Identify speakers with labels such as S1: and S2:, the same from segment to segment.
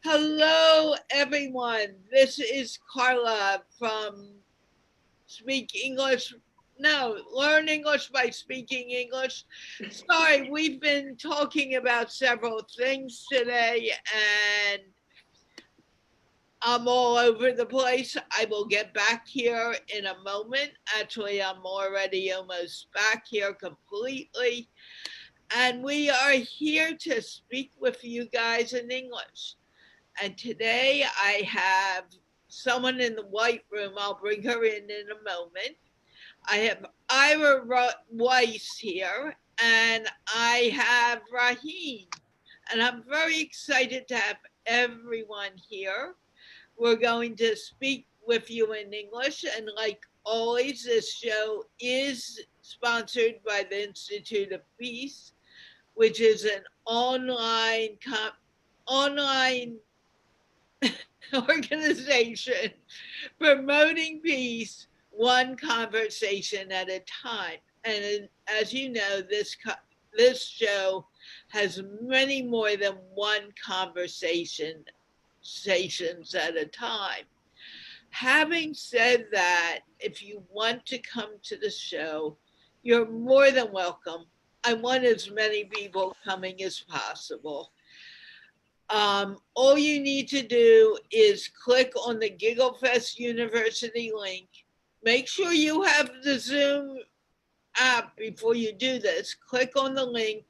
S1: Hello, everyone. This is Carla from Speak English. No, Learn English by Speaking English. Sorry, we've been talking about several things today and I'm all over the place. I will get back here in a moment. Actually, I'm already almost back here completely. And we are here to speak with you guys in English. And today I have someone in the white room. I'll bring her in a moment. I have Ira Weiss here, and I have Rahim. And I'm very excited to have everyone here. We're going to speak with you in English. And like always, this show is sponsored by the Institute of Peace, which is an online organization promoting peace one conversation at a time. And as you know, this show has many more than one conversation stations at a time. Having said that, if you want to come to the show, you're more than welcome. I want as many people coming as possible. All you need to do is click on the GiggleFest University link. Make sure you have the Zoom app before you do this. Click on the link.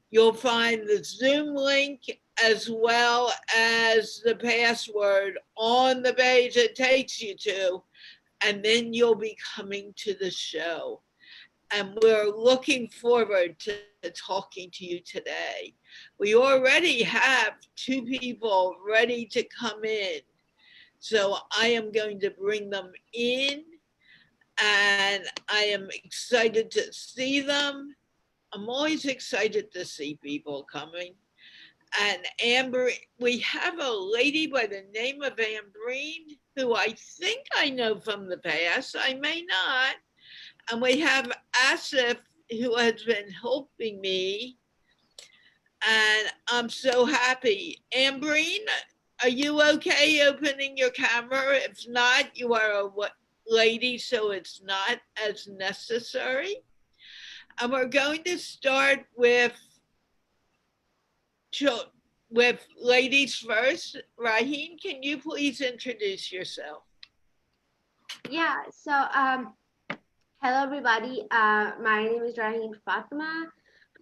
S1: You'll find the Zoom link as well as the password on the page it takes you to, and then you'll be coming to the show. And we're looking forward to talking to you today. We already have two people ready to come in. So I am going to bring them in, and I am excited to see them. I'm always excited to see people coming. And Amber, we have a lady by the name of Ambrine, who I think I know from the past. I may not. And we have Asif, who has been helping me. And I'm so happy. Ambrine, are you okay opening your camera? If not, you are a lady, so it's not as necessary. And we're going to start with ladies first. Rahim, can you please introduce yourself?
S2: Yeah, so hello everybody. My name is Rahim Fatima.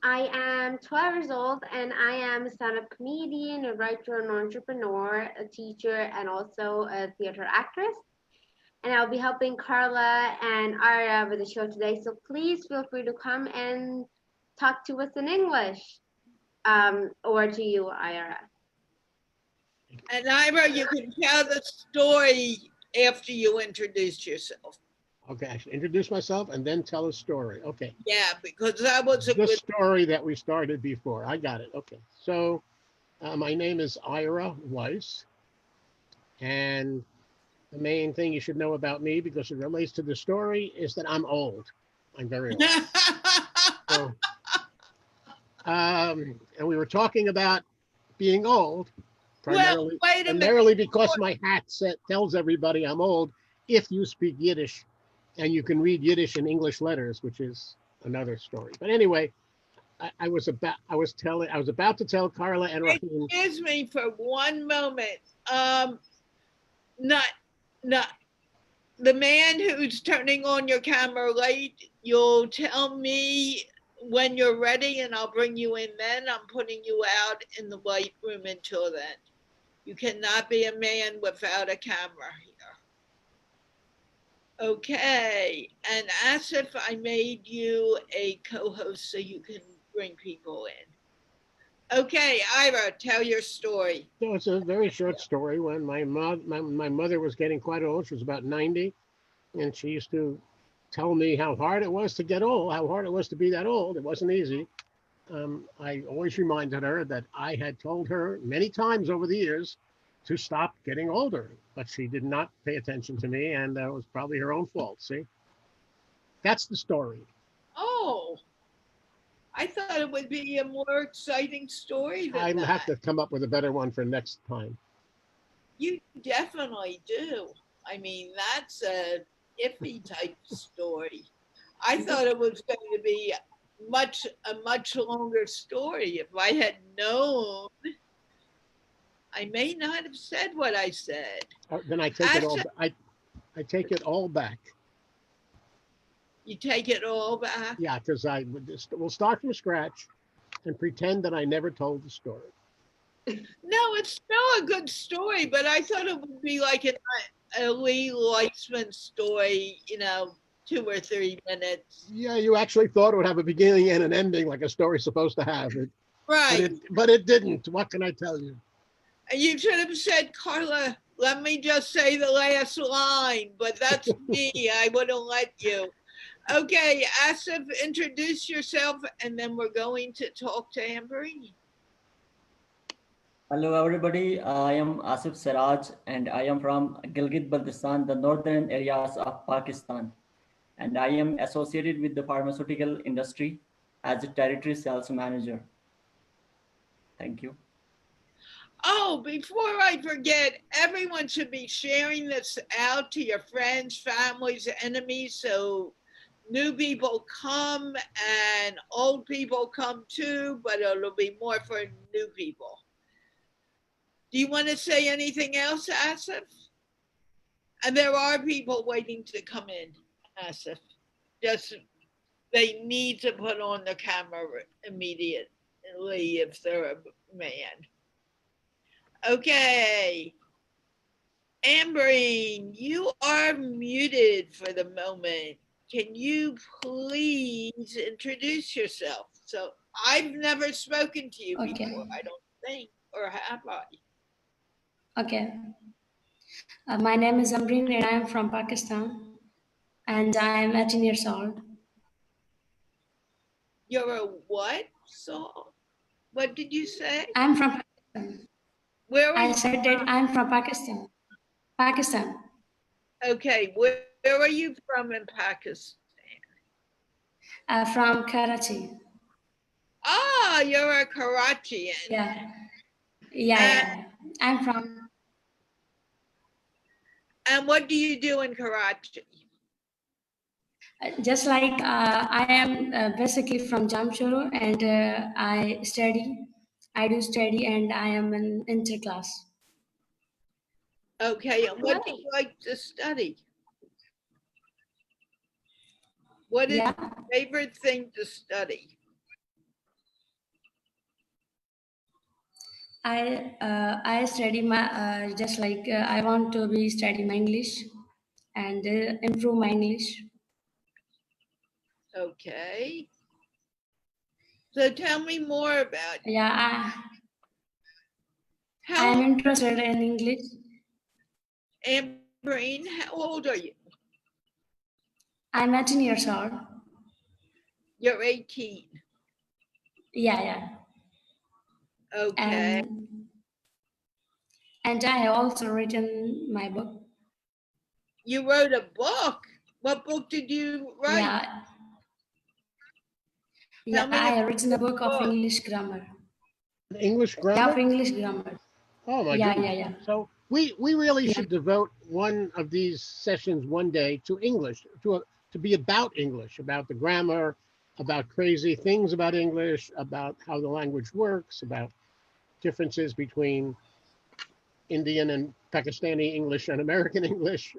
S2: I am 12 years old and I am a stand-up comedian, a writer, an entrepreneur, a teacher, and also a theater actress. And I'll be helping Carla and Arya with the show today. So please feel free to come and talk to us in English. Over to you, Ira.
S1: And Ira, you can tell the story after you introduce yourself.
S3: Okay, I should introduce myself and then tell a story. Okay.
S1: Yeah, because that was a
S3: the
S1: good
S3: story that we started before. I got it. Okay. So my name is Ira Weiss. And the main thing you should know about me, because it relates to the story, is that I'm old. I'm very old. So, and we were talking about being old, primarily,
S1: well,
S3: primarily because my hat tells everybody I'm old if you speak Yiddish and you can read Yiddish in English letters, which is another story. But anyway, I was about to tell Carla and Rahim.
S1: Excuse me for one moment. Not the man who's turning on your camera late. You'll tell me when you're ready, and I'll bring you in. Then I'm putting you out in the white room until then. You cannot be a man without a camera here. Okay, and as if I made you a co-host so you can bring people in. Okay, Ira, tell your story.
S3: So it's a very short story. When my mother was getting quite old, she was about 90, and she used to tell me how hard it was to get old, how hard it was to be that old. It wasn't easy. I always reminded her that I had told her many times over the years to stop getting older. But she did not pay attention to me, and that was probably her own fault. See, that's the story.
S1: Oh, I thought it would be a more exciting story than
S3: I'll have
S1: that.
S3: to come up with a better one for next time.
S1: You definitely do. I mean, that's a iffy type story. I thought it was going to be a much longer story. If I had known, I may not have said what I said.
S3: Then I take it all.
S1: Actually,
S3: I take it all back.
S1: you take it all back.
S3: Yeah, because we'll start from scratch and pretend that I never told the story.
S1: No, it's still a good story, but I thought it would be like a Lee Leitzman story, 2 or 3 minutes.
S3: Yeah, you actually thought it would have a beginning and an ending like a story's supposed to have.
S1: Right.
S3: But it didn't. What can I tell you?
S1: And you should have said, Carla, let me just say the last line, but that's me. I wouldn't let you. Okay, Asif, introduce yourself, and then we're going to talk to Amberine.
S4: Hello everybody, I am Asif Siraj and I am from Gilgit-Baltistan, the northern areas of Pakistan. And I am associated with the pharmaceutical industry as a territory sales manager. Thank you.
S1: Oh, before I forget, everyone should be sharing this out to your friends, families, enemies, so new people come and old people come too, but it'll be more for new people. Do you want to say anything else, Asif? And there are people waiting to come in, Asif. Just they need to put on the camera immediately if they're a man. Okay. Amberine, you are muted for the moment. Can you please introduce yourself? So I've never spoken to you before, I don't think, or have I?
S5: Okay. My name is Ambreen and I am from Pakistan and I am 18 years old.
S1: You're a what? So, what did you say?
S5: I'm from Pakistan.
S1: Where are
S5: I
S1: you?
S5: said that I'm from Pakistan. Pakistan.
S1: Okay, where are you from in Pakistan?
S5: From Karachi.
S1: Ah, you're a Karachian.
S5: Yeah. I'm from.
S1: And what do you do in Karachi?
S5: Just like I am basically from Jamshoro and I do study and I am in interclass.
S1: Okay, and what do you like to study? What is your favorite thing to study?
S5: I study my just like I want to be study my English and improve my English.
S1: Okay. So tell me more about it.
S5: Yeah,
S1: How
S5: I'm interested in English.
S1: Amberine, how old are you?
S5: I'm 18 years old.
S1: You're 18.
S5: Yeah.
S1: Okay.
S5: And I have also written my book.
S1: You wrote a book. What book did you write?
S5: Yeah, I have written a book of English grammar.
S3: English grammar?
S5: Yeah, of English grammar.
S3: Oh my goodness.
S5: Yeah.
S3: So we really should devote one of these sessions one day to English, to be about English, about the grammar, about crazy things about English, about how the language works, about differences between Indian and Pakistani English and American English.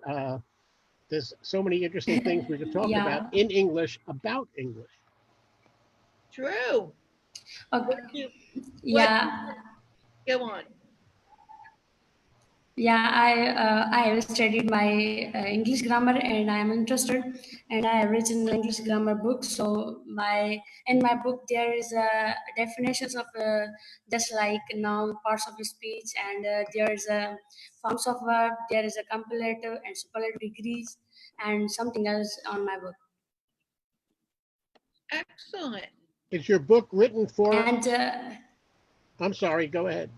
S3: There's so many interesting things we could talk about in English about English.
S1: True.
S5: Okay.
S1: Go on.
S5: Yeah, I have studied my English grammar and I am interested and I have written English grammar book. So in my book there is definitions of just like noun, parts of speech, and there is a forms of verb, there is a comparative and superlative degrees and something else on my book.
S1: Excellent.
S3: Is your book written for?
S5: And
S3: I'm sorry, go ahead.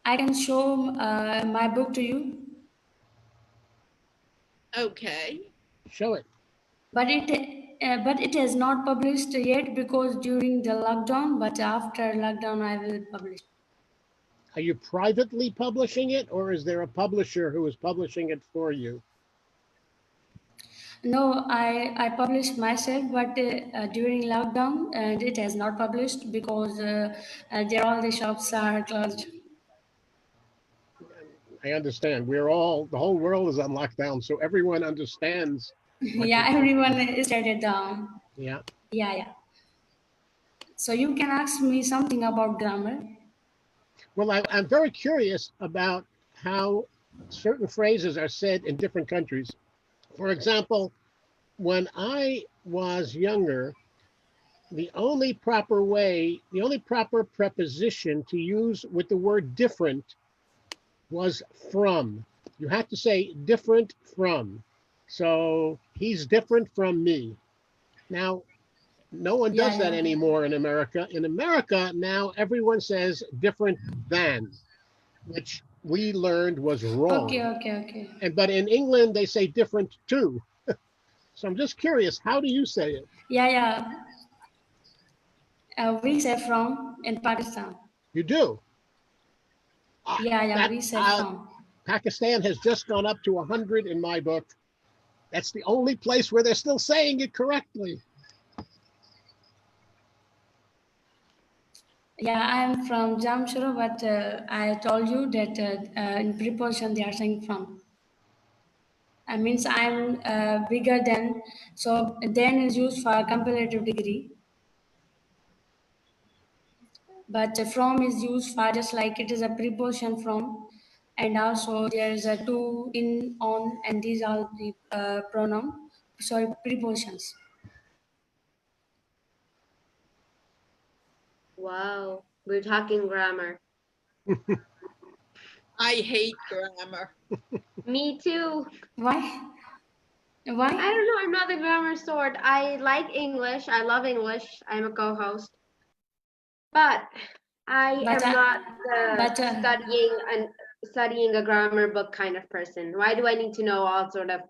S5: I can show my book to you,
S1: Okay.
S3: Show it.
S5: but it is not published yet because during the lockdown. But after lockdown, I will publish.
S3: Are you privately publishing it, or is there a publisher who is publishing it for you?
S5: No, I published myself, but during lockdown, and it has not published because there all the shops are closed.
S3: I understand. The whole world is on lockdown, so everyone understands. what
S5: Yeah,
S3: you're-
S5: everyone is shut down.
S3: Yeah.
S5: Yeah. So you can ask me something about grammar.
S3: Well, I'm very curious about how certain phrases are said in different countries. For example, when I was younger, the only proper preposition to use with the word different was from. You have to say different from. So he's different from me. Now, no one does that
S5: Yeah.
S3: anymore in America. In America, now everyone says different than, which we learned was wrong.
S5: Okay.
S3: But in England, they say different too. So I'm just curious, how do you say it?
S5: Yeah. We say from in Pakistan.
S3: You do? Ah,
S5: Yeah. We say from.
S3: Pakistan has just gone up to 100 in my book. That's the only place where they're still saying it correctly.
S5: Yeah, I'm from Jamshoro, but I told you that in preposition they are saying from. I means I'm bigger than, so then is used for comparative degree. But from is used for just like it is a preposition from, and also there is a to, in, on, and these are the prepositions.
S2: Wow, we're talking grammar.
S1: I hate grammar.
S2: Me too.
S5: Why?
S2: I don't know. I'm not the grammar sort. I like English. I love English. I'm a co-host. But I
S5: But,
S2: am not the studying a grammar book kind of person. Why do I need to know all sort of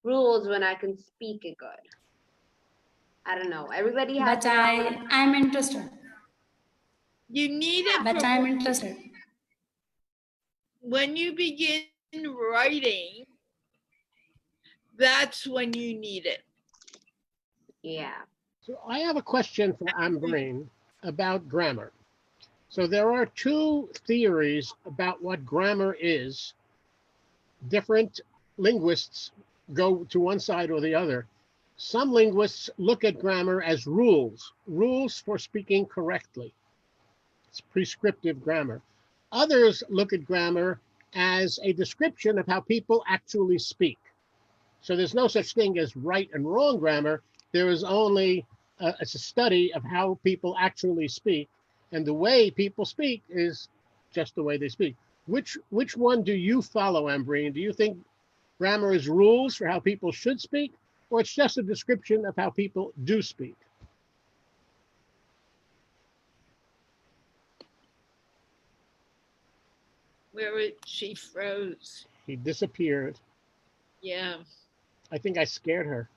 S2: rules when I can speak it good? I don't know. Everybody has
S5: But
S2: their own.
S5: I'm interested.
S1: You need it
S5: But
S1: for
S5: I'm interested.
S1: when you begin writing. That's when you need it.
S2: Yeah.
S3: So I have a question for Ambreen about grammar. So there are two theories about what grammar is. Different linguists go to one side or the other. Some linguists look at grammar as rules for speaking correctly. It's prescriptive grammar. Others look at grammar as a description of how people actually speak. So there's no such thing as right and wrong grammar. There is only it's a study of how people actually speak, and the way people speak is just the way they speak. Which one do you follow, Ambreen? Do you think grammar is rules for how people should speak, or it's just a description of how people do speak?
S1: She froze.
S3: She disappeared.
S1: Yeah.
S3: I think I scared her.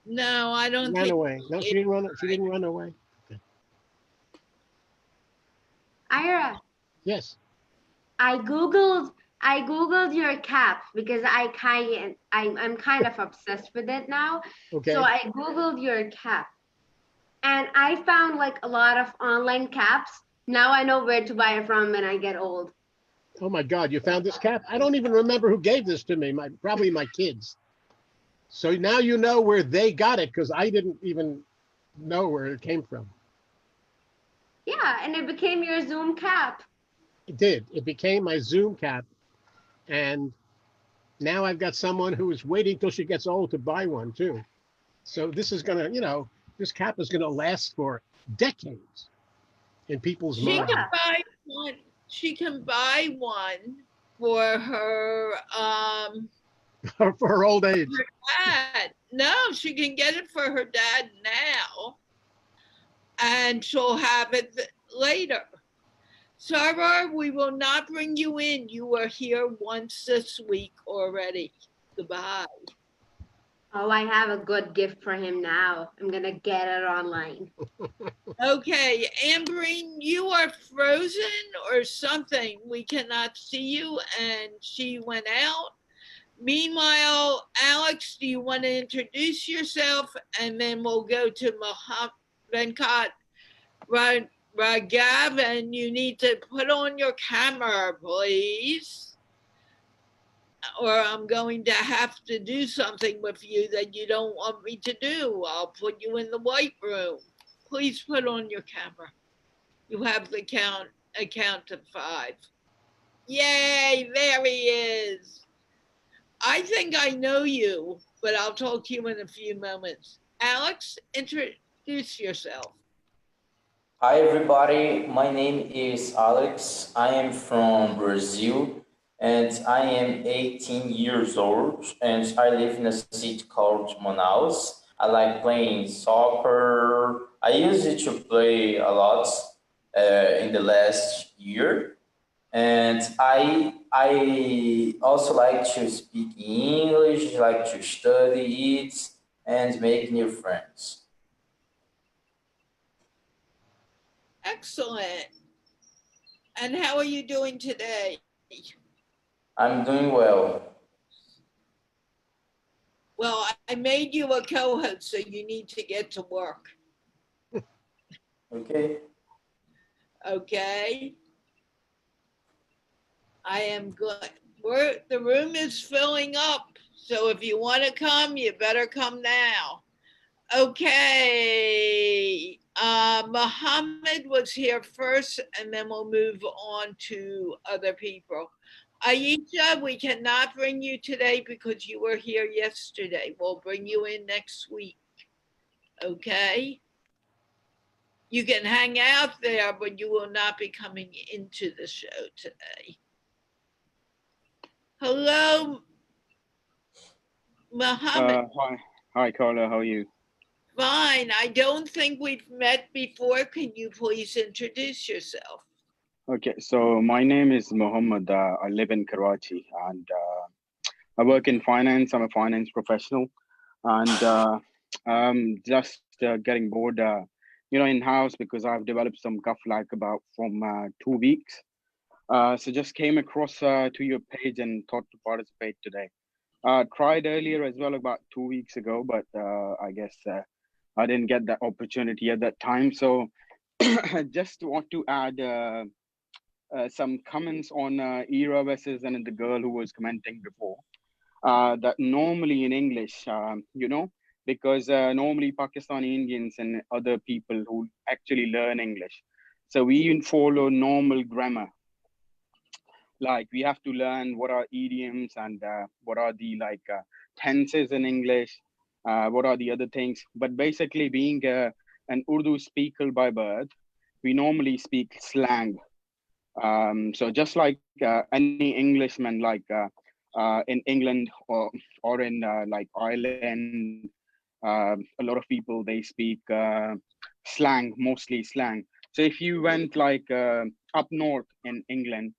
S1: No, I don't
S3: Ran
S1: think.
S3: away. No, she didn't run. She didn't run away.
S2: Ira,
S3: Yes.
S2: I googled your cap because I'm kind of obsessed with it now.
S3: Okay.
S2: So I googled your cap, and I found like a lot of online caps. Now I know where to buy it from when I get old.
S3: Oh my God, you found this cap? I don't even remember who gave this to me. Probably my kids. So now you know where they got it, because I didn't even know where it came from.
S2: Yeah, and it became your Zoom cap.
S3: It did. It became my Zoom cap. And now I've got someone who is waiting till she gets old to buy one too. So this is gonna, this cap is gonna last for decades in people's
S1: She
S3: minds.
S1: can buy one. She can buy one for her
S3: For her old age.
S1: dad. No, she can get it for her dad now, and she'll have it later. Sarvar, we will not bring you in. You were here once this week already. Goodbye.
S2: Oh, I have a good gift for him now. I'm gonna get it online.
S1: Okay, Amberine, you are frozen or something. We cannot see you, and she went out. Meanwhile, Alex, do you want to introduce yourself? And then we'll go to Venkat Raghav, and you need to put on your camera, please. Or I'm going to have to do something with you that you don't want me to do. I'll put you in the white room. Please put on your camera. You have the count to 5. Yay, there he is. I think I know you, but I'll talk to you in a few moments. Alex, introduce yourself.
S6: Hi everybody, my name is Alex. I am from Brazil and I am 18 years old and I live in a city called Manaus. I like playing soccer. I used to play a lot in the last year, and I also like to speak English, like to study it and make new friends.
S1: Excellent. And how are you doing today?
S6: I'm doing well.
S1: Well, I made you a co-host, so you need to get to work.
S6: Okay.
S1: Okay. I am good. The room is filling up, so if you want to come, you better come now. Okay. Muhammad was here first, and then we'll move on to other people. Aisha, we cannot bring you today because you were here yesterday. We'll bring you in next week. Okay? You can hang out there, but you will not be coming into the show today. Hello, Muhammad.
S7: Hi, Carla. How are you?
S1: Fine. I don't think we've met before. Can you please introduce yourself?
S7: Okay, so my name is Mohammed. I live in Karachi and I work in finance. I'm a finance professional, and I'm just getting bored, in house because I've developed some cuff like about from 2 weeks. So just came across to your page and thought to participate today. Tried earlier as well about 2 weeks ago, but I guess I didn't get that opportunity at that time. So I just want to add some comments on Era versus and the girl who was commenting before. That normally in English, because normally Pakistani Indians and other people who actually learn English, so we follow normal grammar. Like we have to learn what are idioms and what are the tenses in English, what are the other things. But basically, being an Urdu speaker by birth, we normally speak slang. So just like any Englishman, in England or in like Ireland, a lot of people they speak slang, mostly slang. So if you went up north in England,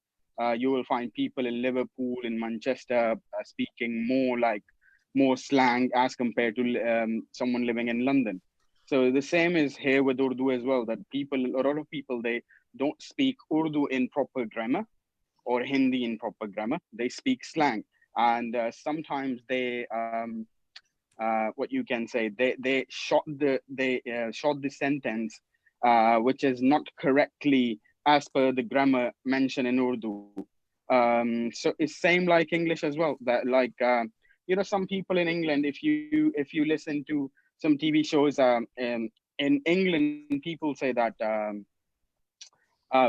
S7: you will find people in Liverpool, in Manchester, speaking more slang as compared to someone living in London. So the same is here with Urdu as well. That a lot of people, they don't speak Urdu in proper grammar or Hindi in proper grammar. They speak slang, and sometimes they what you can say they shot the sentence which is not correctly as per the grammar mentioned in Urdu. So it's same like English as well. That some people in England, if you listen to some TV shows in England, people say that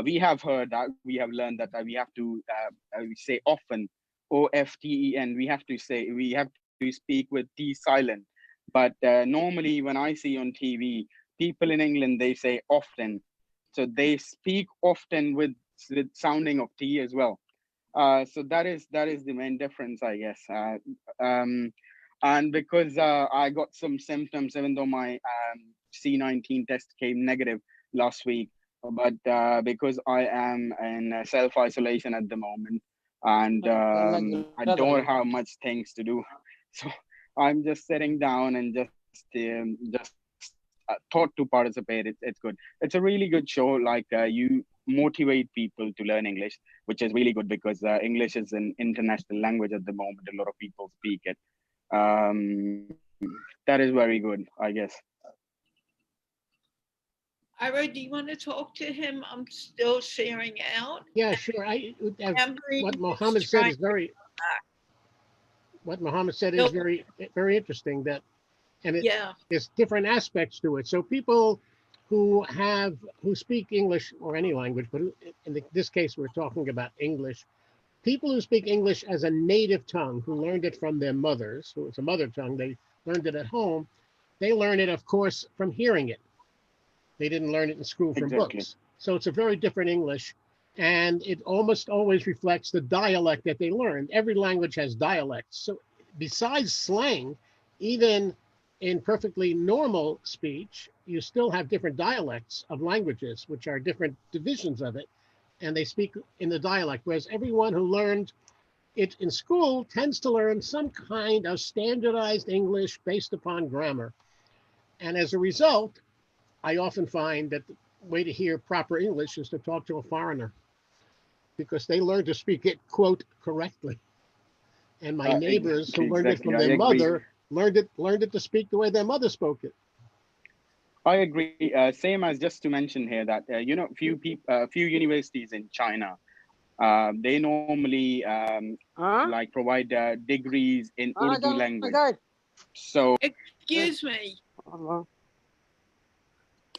S7: we have heard that we have learned that we have to we say often, often. We have to speak with T silent. But normally when I see on TV, people in England, they say often. So they speak often with sounding of T as well. So that is the main difference, I guess. And because I got some symptoms, even though my C19 test came negative last week, but because I am in self-isolation at the moment, and I don't have much things to do, so I'm just sitting down and just thought to participate. It's good. It's a really good show. Like you motivate people to learn English, which is really good because English is an international language at the moment. A lot of people speak it. Um, that is very good, I guess.
S1: Ira, do you want to talk to him? I'm still sharing out.
S3: Yeah, sure. What Mohammed said is very very interesting. That and
S1: Yeah,
S3: there's different aspects to it. So people who speak English or any language, but this case we're talking about English. People who speak English as a native tongue, who learned it from their mothers, who it's a mother tongue, they learned it at home. They learn it, of course, from hearing it. They didn't learn it in school from books. So it's a very different English. And it almost always reflects the dialect that they learned. Every language has dialects. So besides slang, even in perfectly normal speech, you still have different dialects of languages, which are different divisions of it. And they speak in the dialect. Whereas everyone who learned it in school tends to learn some kind of standardized English based upon grammar. And as a result, I often find that the way to hear proper English is to talk to a foreigner because they learn to speak it, quote, correctly. And my neighbors who learned it from their mother learned it to speak the way their mother spoke it.
S7: I agree. Same as just to mention here that, few universities in China, they normally like provide degrees in Urdu language. So,
S1: excuse me.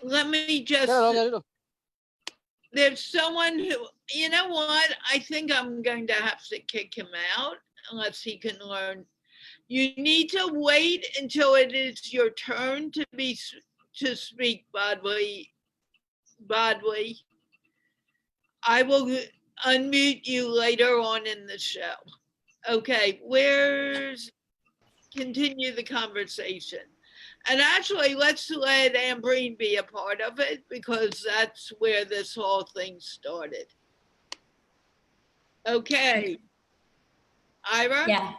S1: Let me just, there's someone who, you know what? I think I'm going to have to kick him out unless he can learn. You need to wait until it is your turn to speak, Badly. I will unmute you later on in the show. Okay, continue the conversation. And actually, let's let Ambreen be a part of it because that's where this whole thing started. Okay. Ira?
S5: Yeah.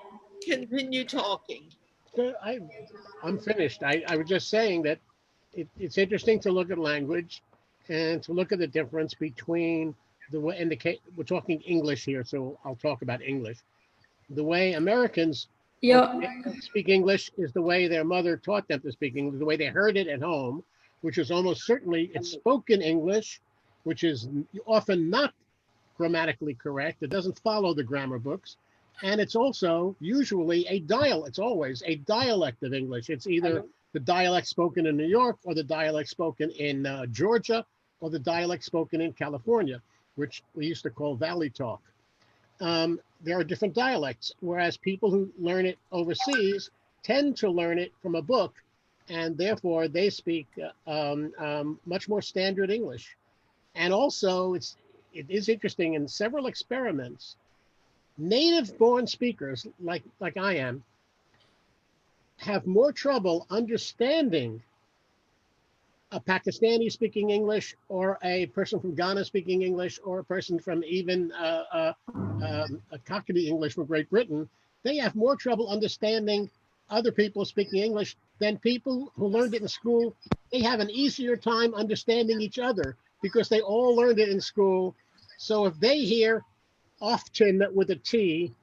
S1: Continue talking.
S3: So I'm finished. I was just saying that it's interesting to look at language and to look at the difference between the way, we're talking English here, so I'll talk about English. The way Americans speak English is the way their mother taught them to speak English, the way they heard it at home, which is almost certainly it's spoken English, which is often not grammatically correct. It doesn't follow the grammar books. And it's also usually it's always a dialect of English. It's either the dialect spoken in New York or the dialect spoken in Georgia or the dialect spoken in California, which we used to call Valley Talk. There are different dialects, whereas people who learn it overseas tend to learn it from a book, and therefore they speak much more standard English. And also, it is interesting in several experiments, native-born speakers, like I am, have more trouble understanding a Pakistani speaking English or a person from Ghana speaking English or a person from even a Cockney English from Great Britain. They have more trouble understanding other people speaking English than people who learned it in school. They have an easier time understanding each other because they all learned it in school. So if they hear often with a T,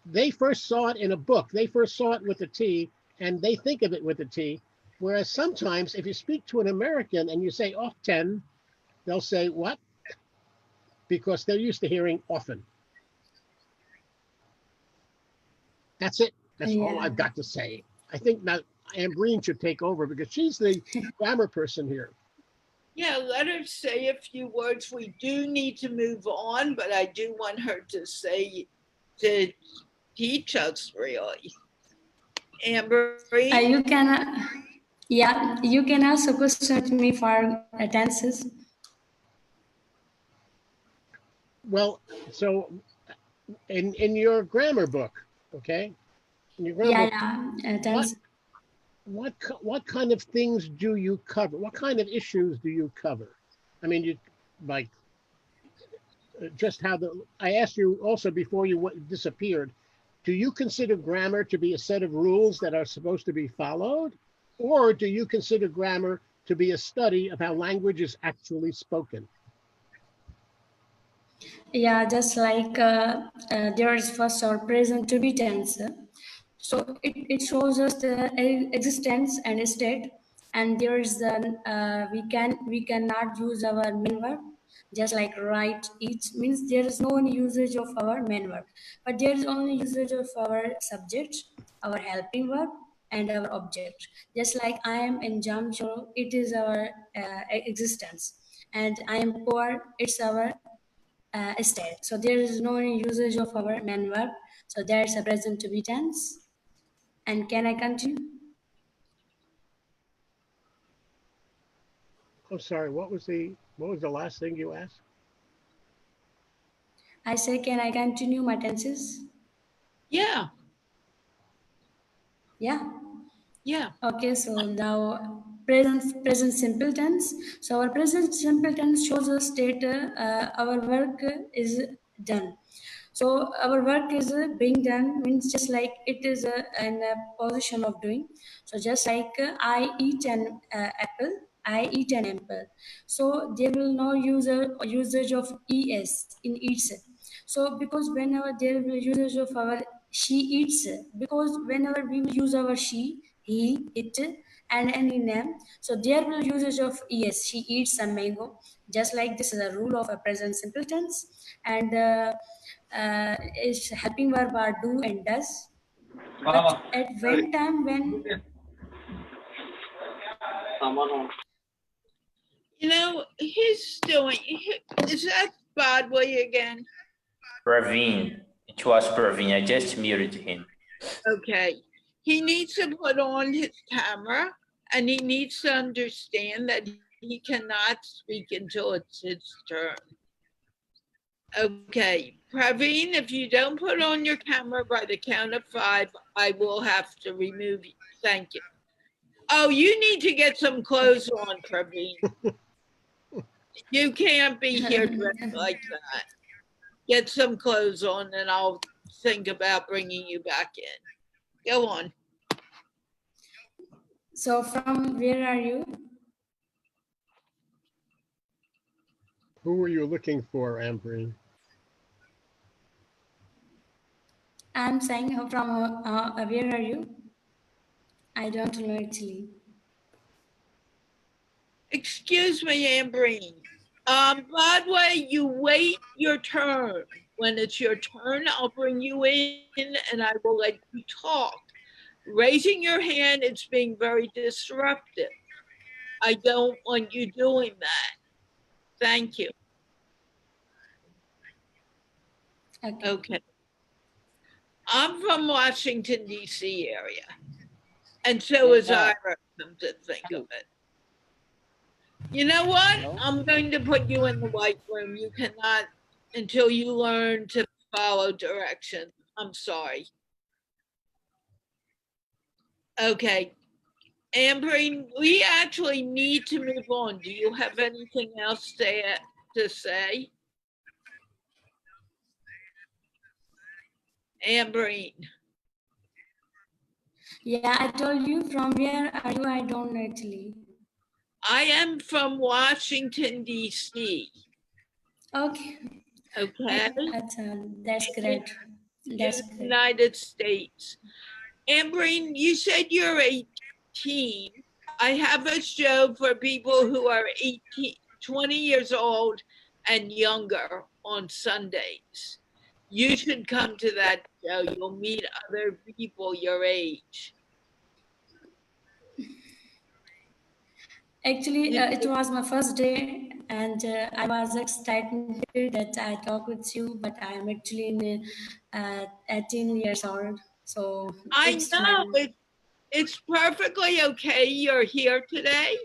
S3: they first saw it in a book. They first saw it with a T, and they think of it with a T. Whereas sometimes if you speak to an American and you say often, they'll say, what? Because they're used to hearing often. That's it. That's all I've got to say. I think now Ambreen should take over because she's the grammar person here.
S1: Yeah, let her say a few words. We do need to move on, but I do want her to teach us really. Ambreen?
S5: You can ask a question to me for tenses.
S3: Well, so in your grammar book, okay? In your grammar book, what kind of things do you cover? What kind of issues do you cover? I mean, you like just how I asked you also before you disappeared. Do you consider grammar to be a set of rules that are supposed to be followed, or do you consider grammar to be a study of how language is actually spoken?
S5: Yeah, just like there is first or present to be tense. So it shows us the existence and state, and there is the we cannot use our main verb, just like write, eat means there is no any usage of our main verb, but there is only usage of our subject, our helping verb, and our object. Just like I am in Jamshoro, it is our existence, and I am poor, it's our state. So there is no usage of our main verb. So there is a present to be tense. And can I continue?
S3: I'm sorry, what was the last thing you asked?
S5: I say, can I continue my tenses?
S1: Yeah,
S5: Yeah.
S1: yeah.
S5: Okay, so now present simple tense. So our present simple tense shows us that our work is done. So our work is being done means just like it is in a position of doing. So just like I eat an apple, I eat an apple. So there will no usage of es in eats. So because whenever there will usage of our she eats, because whenever we will use our she, he, it, and any name, so there will usage of es. She eats some mango. Just like this is a rule of a present simple tense, and is helping verb are do and does. But at when time when
S1: You know, he's doing, is that Broadway again?
S6: Praveen. It was Praveen. I just muted him.
S1: Okay. He needs to put on his camera and he needs to understand that he cannot speak until it's his turn. Okay, Praveen, if you don't put on your camera by the count of 5, I will have to remove you. Thank you. Oh, you need to get some clothes on, Praveen. You can't be here dressed like that. Get some clothes on and I'll think about bringing you back in. Go on.
S5: so from where are you?
S3: Who were you looking for, Ambreen?
S5: I'm saying from where are you? I don't know actually.
S1: Excuse me, Ambreen. Broadway, you wait your turn. When it's your turn, I'll bring you in and I will let you talk. Raising your hand, it's being very disruptive. I don't want you doing that. Thank you.
S5: Okay.
S1: Okay. I'm from Washington, D.C. area. And so is
S8: Yeah.
S1: Ira, come to think of it. You know what?
S8: Hello?
S1: I'm going to put you in the white room. You cannot until you learn to follow directions. I'm sorry. Okay. Ambreen, we actually need to move on. Do you have anything else to say? Ambreen.
S5: Yeah, I told you from where are you? I don't know actually.
S1: I am from Washington, D.C.
S5: Okay.
S1: Okay.
S5: That's great.
S1: In
S5: That's
S1: the
S5: great.
S1: United States. Ambreen, you said you're 18. I have a show for people who are 20 years old and younger on Sundays. You should come to that show. You'll meet other people your age.
S5: Actually, it was my first day, and I was excited that I talk with you. But I'm actually in 18 years old, so
S1: I
S5: it's
S1: know
S5: fine.
S1: it's perfectly okay you're here today,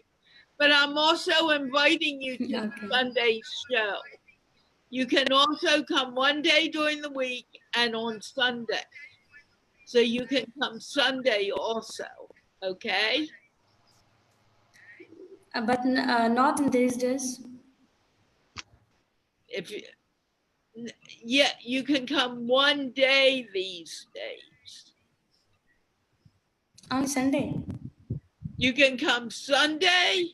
S1: but I'm also inviting you to
S5: Okay.
S1: Sunday's show. You can also come one day during the week and on Sunday. So you can come Sunday also, okay?
S5: But not in these days.
S1: If you, yeah, you can come one day these days.
S5: On Sunday.
S1: You can come Sunday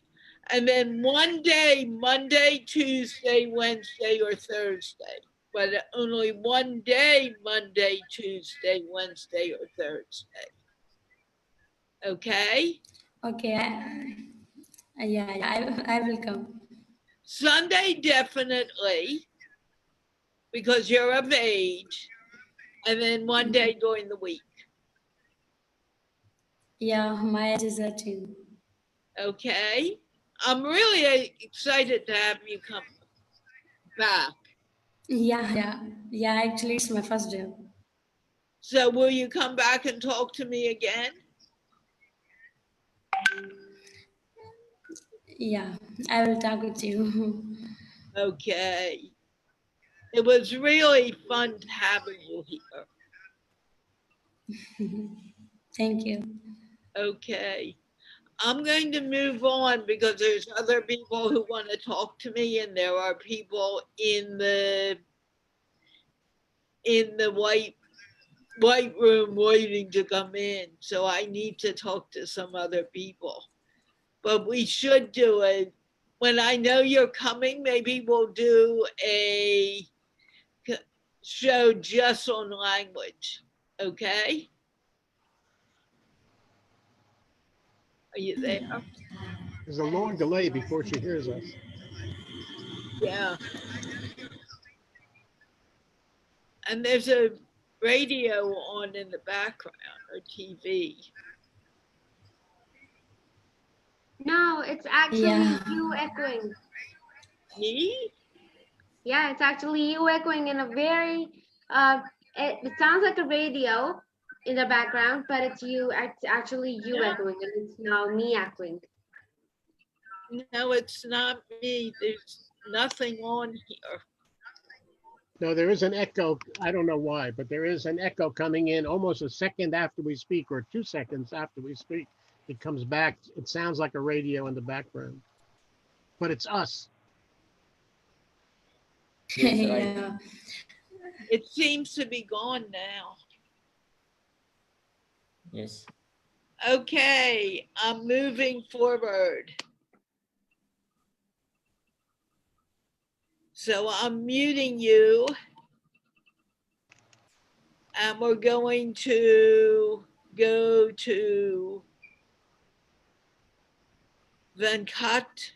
S1: and then one day, Monday, Tuesday, Wednesday, or Thursday. But only one day, Monday, Tuesday, Wednesday, or Thursday. Okay?
S5: Okay. I will come.
S1: Sunday, definitely, because you're of age, and then one day during the week.
S5: Yeah, my age is 13.
S1: Okay? I'm really excited to have you come back.
S5: Yeah. Actually, it's my first day.
S1: So will you come back and talk to me again?
S5: Yeah, I will talk with you.
S1: Okay. It was really fun having you here.
S5: Thank you.
S1: Okay. I'm going to move on because there's other people who want to talk to me, and there are people in the white room waiting to come in. So I need to talk to some other people. But we should do it when I know you're coming. Maybe we'll do a show just on language. Okay? Are you there?
S3: There's a long delay before she hears us.
S1: Yeah. And there's a radio on in the background or TV.
S2: No, it's actually
S5: Yeah.
S2: you echoing.
S1: Me?
S2: Yeah, it's actually you echoing in a very, it sounds like a radio in the background, but it's you, it's actually you
S1: No.
S2: echoing, and it's now me echoing.
S1: No, it's not me. There's nothing on here.
S3: No, there is an echo. I don't know why, but there is an echo coming in almost a second after we speak, or 2 seconds after we speak. It comes back. It sounds like a radio in the background, but it's us.
S4: Yes, right.
S5: Yeah.
S1: It seems to be gone now.
S4: Yes.
S1: Okay, I'm moving forward. So I'm muting you. And we're going to go to Venkat.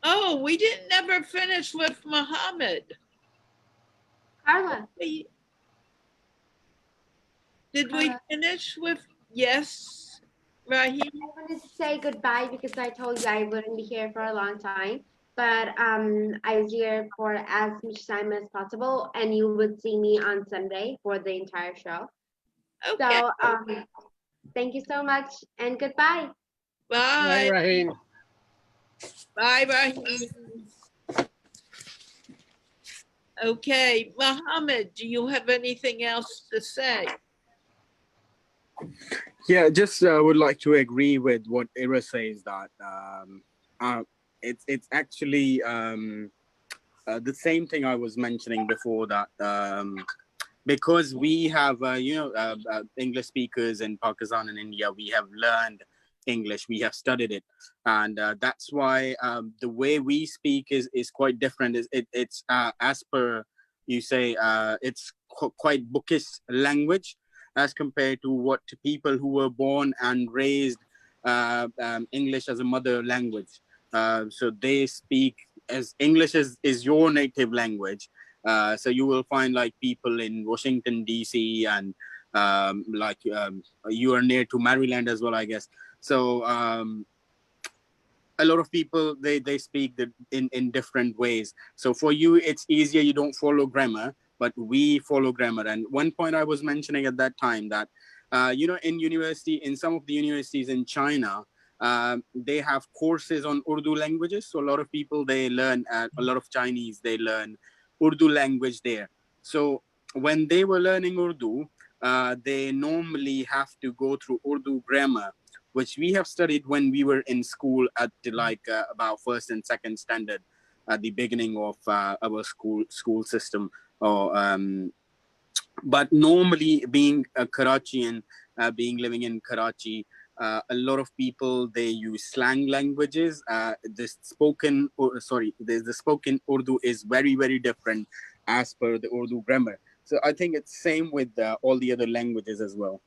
S1: Oh, we didn't ever finish with Muhammad.
S2: Carla,
S1: Did we finish with, yes, Rahim?
S2: I wanted to say goodbye because I told you I wouldn't be here for a long time, but I was here for as much time as possible, and you would see me on Sunday for the entire show.
S1: Okay,
S2: So thank you so much, and goodbye.
S3: Hi,
S1: bye.
S3: Rahim.
S1: Bye, Rahim. Okay, Muhammad, do you have anything else to say?
S7: Yeah, just would like to agree with what Ira says, that it's actually the same thing I was mentioning before, that because we have English speakers in Pakistan and India, we have learned English, we have studied it, and that's why the way we speak is quite different. It's as per you say, it's quite bookish language as compared to what people who were born and raised English as a mother language. So they speak as English is your native language. So you will find like people in Washington, D.C. and you are near to Maryland as well, I guess. So a lot of people, they speak in different ways. So for you, it's easier. You don't follow grammar, but we follow grammar. And one point I was mentioning at that time that, in some of the universities in China, they have courses on Urdu languages. So a lot of people, they learn, a lot of Chinese, they learn Urdu language there. So when they were learning Urdu, they normally have to go through Urdu grammar, which we have studied when we were in school at about first and second standard. at the beginning of our school system. Or but normally, being a Karachian, being living in Karachi, a lot of people, they use slang languages. The spoken Urdu is very, very different as per the Urdu grammar. So I think it's same with all the other languages as well.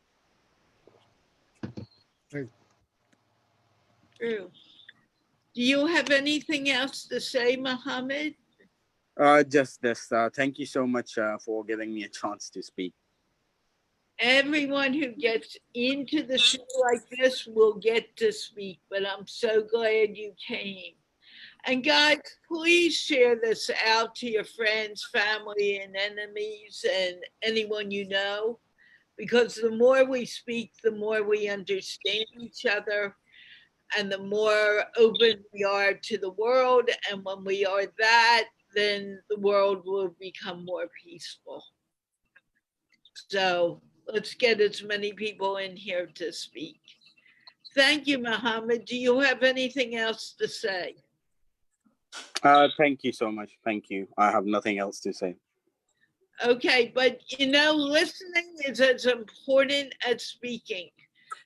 S1: True. Do you have anything else to say, Mohammed?
S7: Just this. Thank you so much for giving me a chance to speak.
S1: Everyone who gets into the show like this will get to speak, but I'm so glad you came. And guys, please share this out to your friends, family, and enemies, and anyone you know, because the more we speak, the more we understand each other, and the more open we are to the world. And when we are that, then the world will become more peaceful. So let's get as many people in here to speak. Thank you, Mohammed. Do you have anything else to say?
S7: Thank you so much. Thank you. I have nothing else to say.
S1: Okay, but listening is as important as speaking.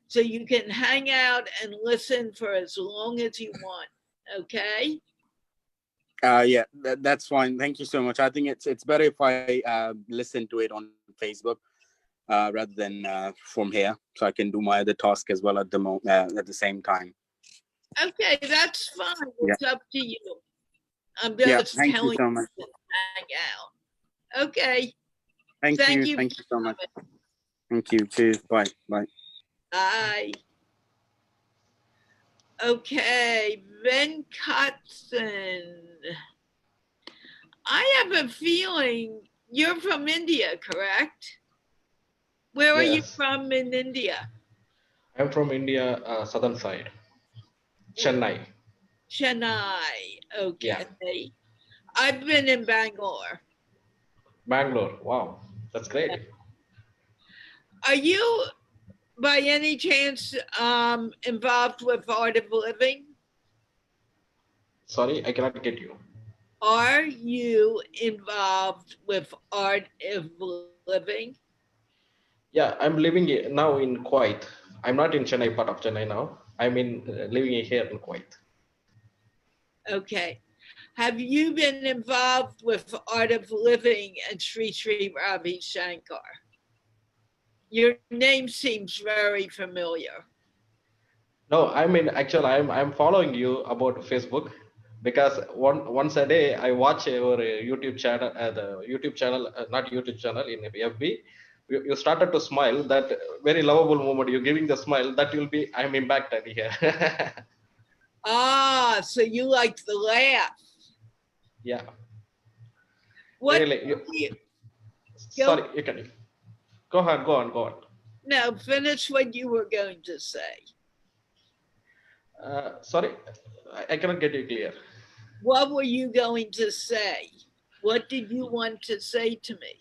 S1: So you can hang out and listen for as long as you want. Okay?
S7: Yeah, that's fine. Thank you so much. I think it's better if I listen to it on Facebook rather than from here, so I can do my other task as well at the same time.
S1: Okay, that's fine. It's up to you. I'm just
S7: thank
S1: telling
S7: you so much.
S1: you to hang out. Okay.
S7: Thank you. Thank you so much. Thank you. Cheers. Bye. Bye.
S1: Bye. Okay, Venkatson. I have a feeling you're from India, correct? Where are you from in India?
S8: I'm from India, southern side, Chennai.
S1: Chennai, okay.
S8: Yeah.
S1: I've been in Bangalore.
S8: Bangalore, wow, that's great.
S1: Are you, by any chance, involved with Art of Living?
S8: Sorry, I cannot get you.
S1: Are you involved with Art of Living?
S8: Yeah, I'm living now in Kuwait. I'm not in Chennai, part of Chennai now. I'm living here in Kuwait.
S1: Okay. Have you been involved with Art of Living and Sri Sri Ravi Shankar? Your name seems very familiar.
S8: No, actually I'm following you about Facebook, because once a day I watch your YouTube channel, not YouTube channel, in FB. You started to smile, that very lovable moment. You're giving the smile that I'm impacted here.
S1: So you like the laugh.
S8: Yeah.
S1: What?
S8: Really, sorry, you can go on.
S1: No, finish what you were going to say.
S8: Sorry, I cannot get you clear.
S1: What were you going to say? What did you want to say to me?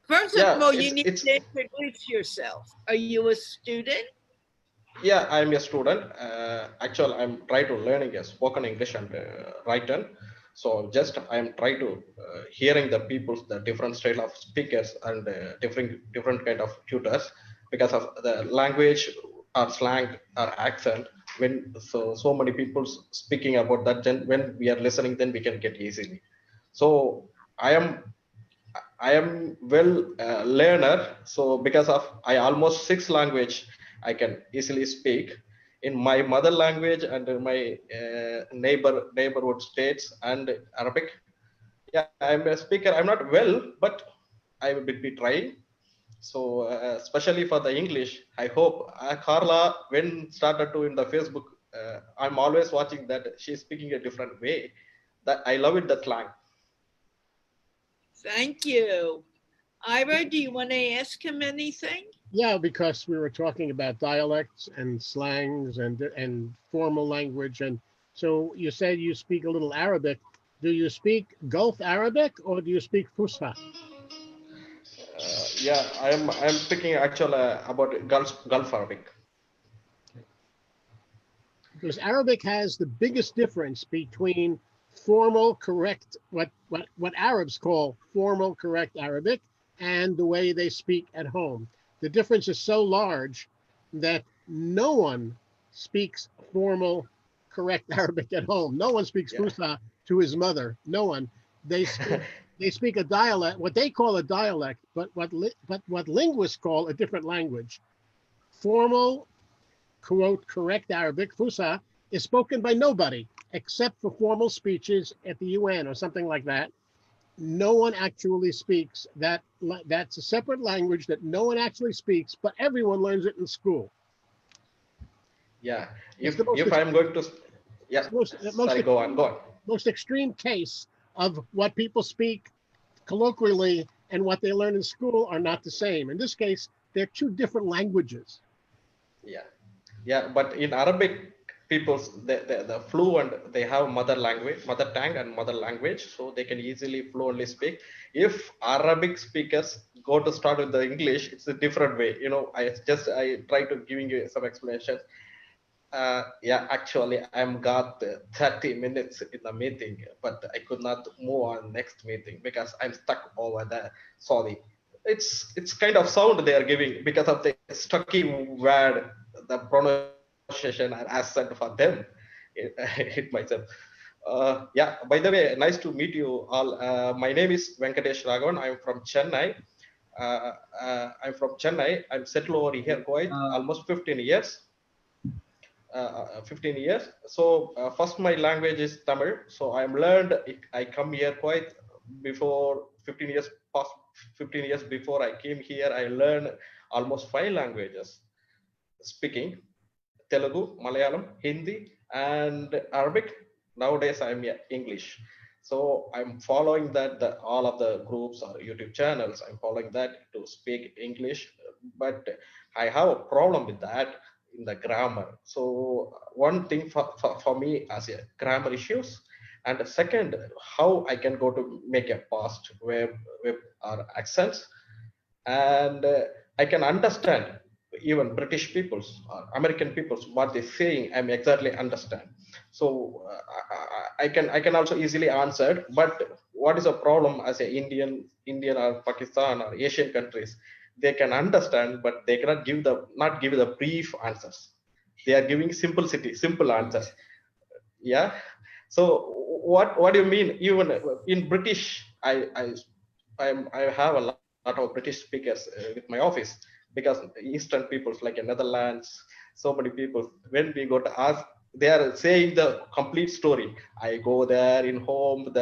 S1: First of all, you need to introduce yourself. Are you a student?
S8: Yeah, I'm a student. Actually, I'm trying to learning spoken English and written. So just I'm trying to hearing the different style of speakers and different kind of tutors, because of the language or slang or accent. When so many people speaking about that, then when we are listening, then we can get easily. So I am well learner. So because of I almost 6 language I can easily speak in my mother language and in my neighborhood states and Arabic. Yeah, I'm a speaker. I'm not well, but I will be trying. So especially for the English, I hope Carla, when started to in the Facebook, I'm always watching that she's speaking a different way. That I love it, the slang.
S1: Thank you. Ira, do you want to ask him anything?
S3: Yeah, because we were talking about dialects and slangs and formal language, and so you said you speak a little Arabic. Do you speak Gulf Arabic or do you speak Fusha?
S8: Yeah, I'm speaking actually about Gulf Arabic.
S3: Because Arabic has the biggest difference between formal, correct, what Arabs call formal, correct Arabic, and the way they speak at home. The difference is so large that no one speaks formal, correct Arabic at home. No one speaks
S8: Yeah.
S3: Fusha to his mother. No one. They speak a dialect, what they call a dialect, but what linguists call a different language. Formal, quote, correct Arabic, Fusha, is spoken by nobody except for formal speeches at the UN or something like that. No one actually speaks that. That's a separate language that no one actually speaks, but everyone learns it in school.
S8: Yeah.
S3: It's the
S8: If I'm going to, yeah. Sorry, go on.
S3: Most extreme case of what people speak colloquially and what they learn in school are not the same. In this case, they're two different languages.
S8: Yeah. But in Arabic, people's the fluent, they have mother tongue and mother language, so they can easily fluently speak. If Arabic speakers go to start with the English, it's a different way. I try to giving you some explanation. Yeah, actually, I'm got 30 minutes in the meeting, but I could not move on next meeting because I'm stuck over there. Sorry. It's kind of sound they are giving because of the stucky word, the pronunciation and accent for them. It myself. Yeah, by the way, nice to meet you all. My name is Venkatesh Raghavan. I'm from Chennai. I'm from Chennai. I'm settled over here quite almost 15 years. 15 years. So first my language is Tamil. So I'm learned. I come here quite before 15 years past. 15 years before I came here, I learned almost 5 languages speaking: Telugu, Malayalam, Hindi, and Arabic. Nowadays I'm English. So I'm following that all of the groups or YouTube channels. I'm following that to speak English, but I have a problem with that in the grammar. So one thing for me as a grammar issues, and the second, how I can go to make a past web or accents, and I can understand even British people's or American people's what they're saying. I'm exactly understand. So I can also easily answer. But what is a problem as a Indian or Pakistan or Asian countries? They can understand, but they cannot give the brief answers. They are giving simple answers. Yeah. So what do you mean? Even in British, I have a lot of British speakers with my office, because Eastern peoples like Netherlands, so many people, when we go to ask, they are saying the complete story. I go there in home.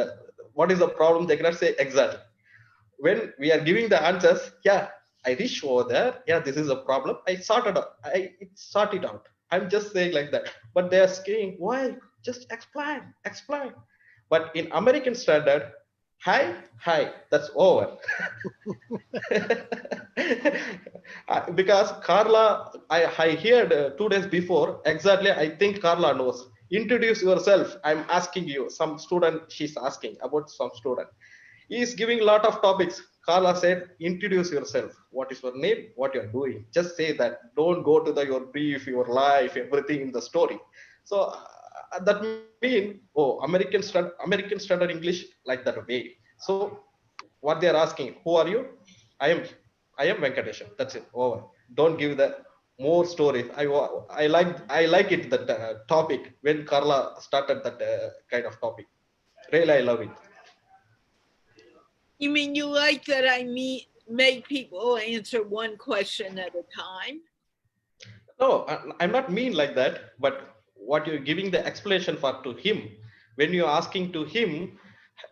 S8: What is the problem? They cannot say exactly. When we are giving the answers, yeah, I reach over there. Yeah, this is a problem. I sort it out. Sort it out. I'm just saying like that. But they are saying, why? Just explain. But in American standard, hi, that's over. Because Carla, I heard 2 days before, exactly, I think Carla knows. Introduce yourself. I'm asking you, some student, she's asking about some student. He is giving a lot of topics. Carla said, introduce yourself. What is your name? What you're doing? Just say that. Don't go to your brief, your life, everything in the story. So that means, American standard English like that way. So what they are asking, who are you? I am Venkateshan. That's it. Over. Don't give the more stories. I like it, that topic when Carla started that kind of topic. Really, I love it.
S1: You mean you like that I make people answer one question at a time?
S8: No, I'm not mean like that. But what you're giving the explanation for to him, when you're asking to him,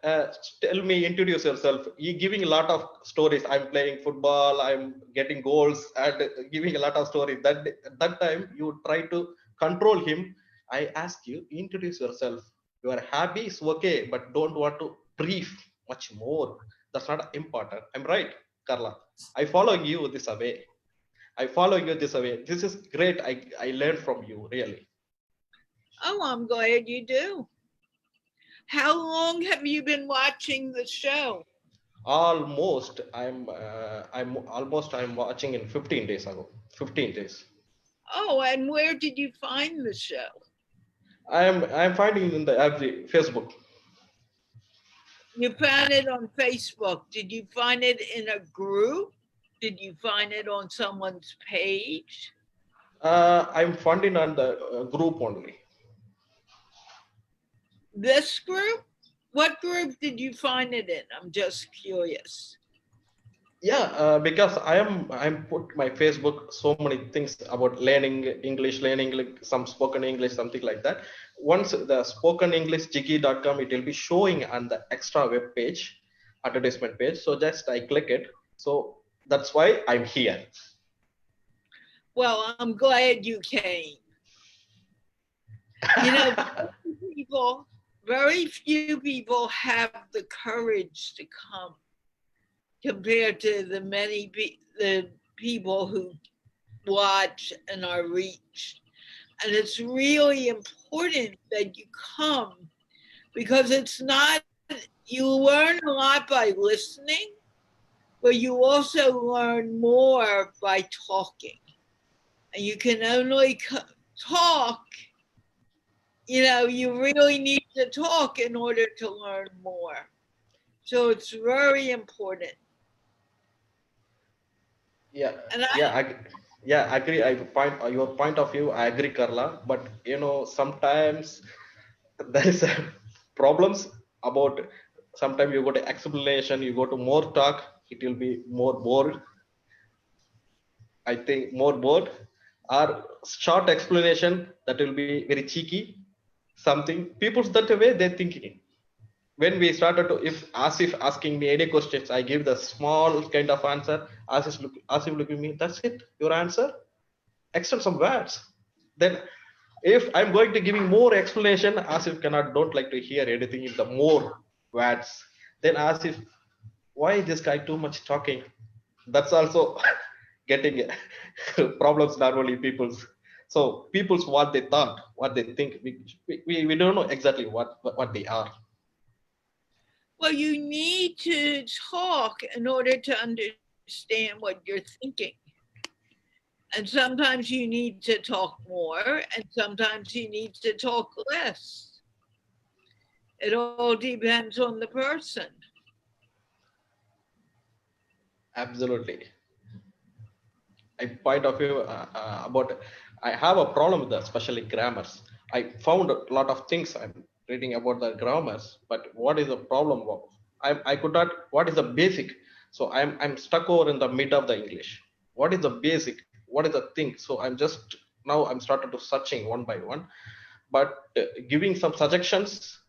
S8: tell me, introduce yourself. You're giving a lot of stories. I'm playing football. I'm getting goals, and giving a lot of stories. That time you try to control him. I ask you, introduce yourself. Your hobby is okay, but don't want to brief much more. That's not important. I'm right, Carla. I following you this way. This is great. I learned from you, really.
S1: Oh, I'm glad you do. How long have you been watching the show?
S8: Almost. I'm watching in 15 days ago. 15 days.
S1: Oh, and where did you find the show?
S8: I'm finding in the every Facebook.
S1: You found it on Facebook. Did you find it in a group? Did you find it on someone's page?
S8: I'm funding on the group only.
S1: This group? What group did you find it in? I'm just curious.
S8: Yeah, because I'm put my Facebook so many things about learning like some spoken English, something like that. Once the spoken English jiggy.com, it will be showing on the extra web page, advertisement page. So just I click it. So that's why I'm here.
S1: Well, I'm glad you came. You know, very few people have the courage to come compared to the the people who watch and are reached. And it's really important that you come because it's not, you learn a lot by listening, but you also learn more by talking. And you can only talk, you really need to talk in order to learn more. So it's very important.
S8: Yeah,
S1: And
S8: I agree. I find your point of view. I agree, Carla. But sometimes there is a problems about. Sometimes you go to explanation, you go to more talk. It will be more bored. I think more bored, or short explanation that will be very cheeky. Something people's that way they're thinking. When we started to, if Asif asking me any questions, I give the small kind of answer. Asif look at me. That's it. Your answer. Extra some words. Then, if I'm going to giving more explanation, Asif don't like to hear anything in the more words. Then Asif, why this guy too much talking? That's also getting problems normally people's. So people's what they thought, what they think. We don't know exactly what they are.
S1: well, you need to talk in order to understand what you're thinking. And sometimes you need to talk more, and sometimes you need to talk less. It all depends on the person.
S8: Absolutely. I point of view about I have a problem with that, especially grammars. I found a lot of things I'm reading about the grammars, but what is the problem? I could not. What is the basic? So I'm stuck over in the mid of the English. What is the basic? What is the thing? So I'm just now I'm started to searching one by one, but giving some suggestions.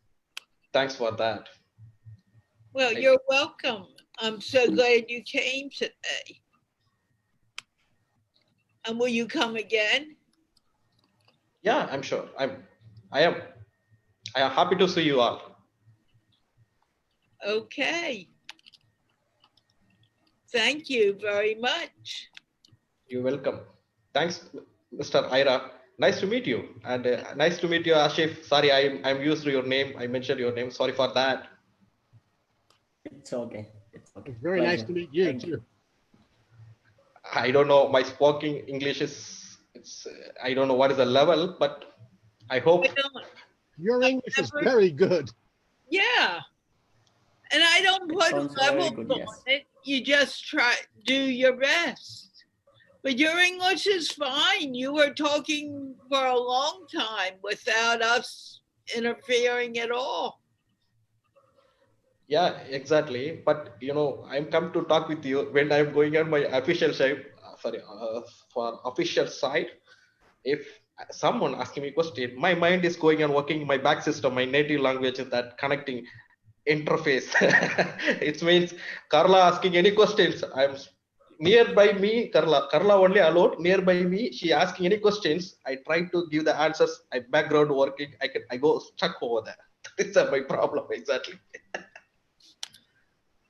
S8: Thanks for that.
S1: Well, you're welcome. I'm so glad you came today. And will you come again?
S8: Yeah, I'm sure. I am. I am happy to see you all.
S1: Okay. Thank you very much.
S8: You're welcome. Thanks, Mr. Ira. Nice to meet you. And nice to meet you, Ashif. Sorry, I'm used to your name. I mentioned your name. Sorry for that.
S4: It's okay. It's okay.
S3: It's very nice
S4: Pleasure.
S3: to meet you
S4: Thank
S3: too.
S8: I don't know. My spoken English it's I don't know what is the level, but I hope.
S3: Your English is very good.
S1: Yeah. And I don't put
S4: Sounds very
S1: levels
S4: good,
S1: on
S4: yes.
S1: it. You just do your best. But your English is fine. You were talking for a long time without us interfering at all.
S8: Yeah, exactly. But I'm come to talk with you when I'm going on my official side. For official side. If someone asking me a question, my mind is going and working my back system, my native language, that connecting interface. It means Carla asking any questions. I'm nearby me, Carla only alone nearby me. She asking any questions. I try to give the answers. I background working. I go stuck over there. That's my problem exactly.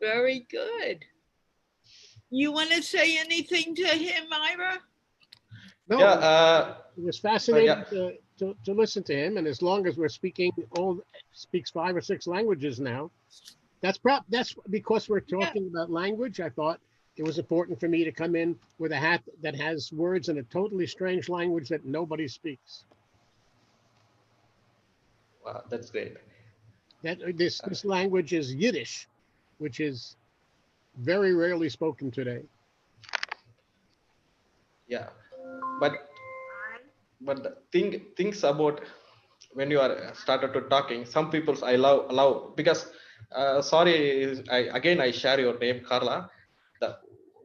S1: Very good. You want to say anything to him, Ira?
S3: No,
S8: Yeah.
S3: it was fascinating
S8: yeah.
S3: to listen to him. And as long as we're speaks 5 or 6 languages now, that's because we're talking about language. I thought it was important for me to come in with a hat that has words in a totally strange language that nobody speaks.
S8: Wow, that's great.
S3: This language is Yiddish, which is very rarely spoken today.
S8: Yeah, but the things about when you are started to talking, some people's I allow because sorry, I share your name, Carla. The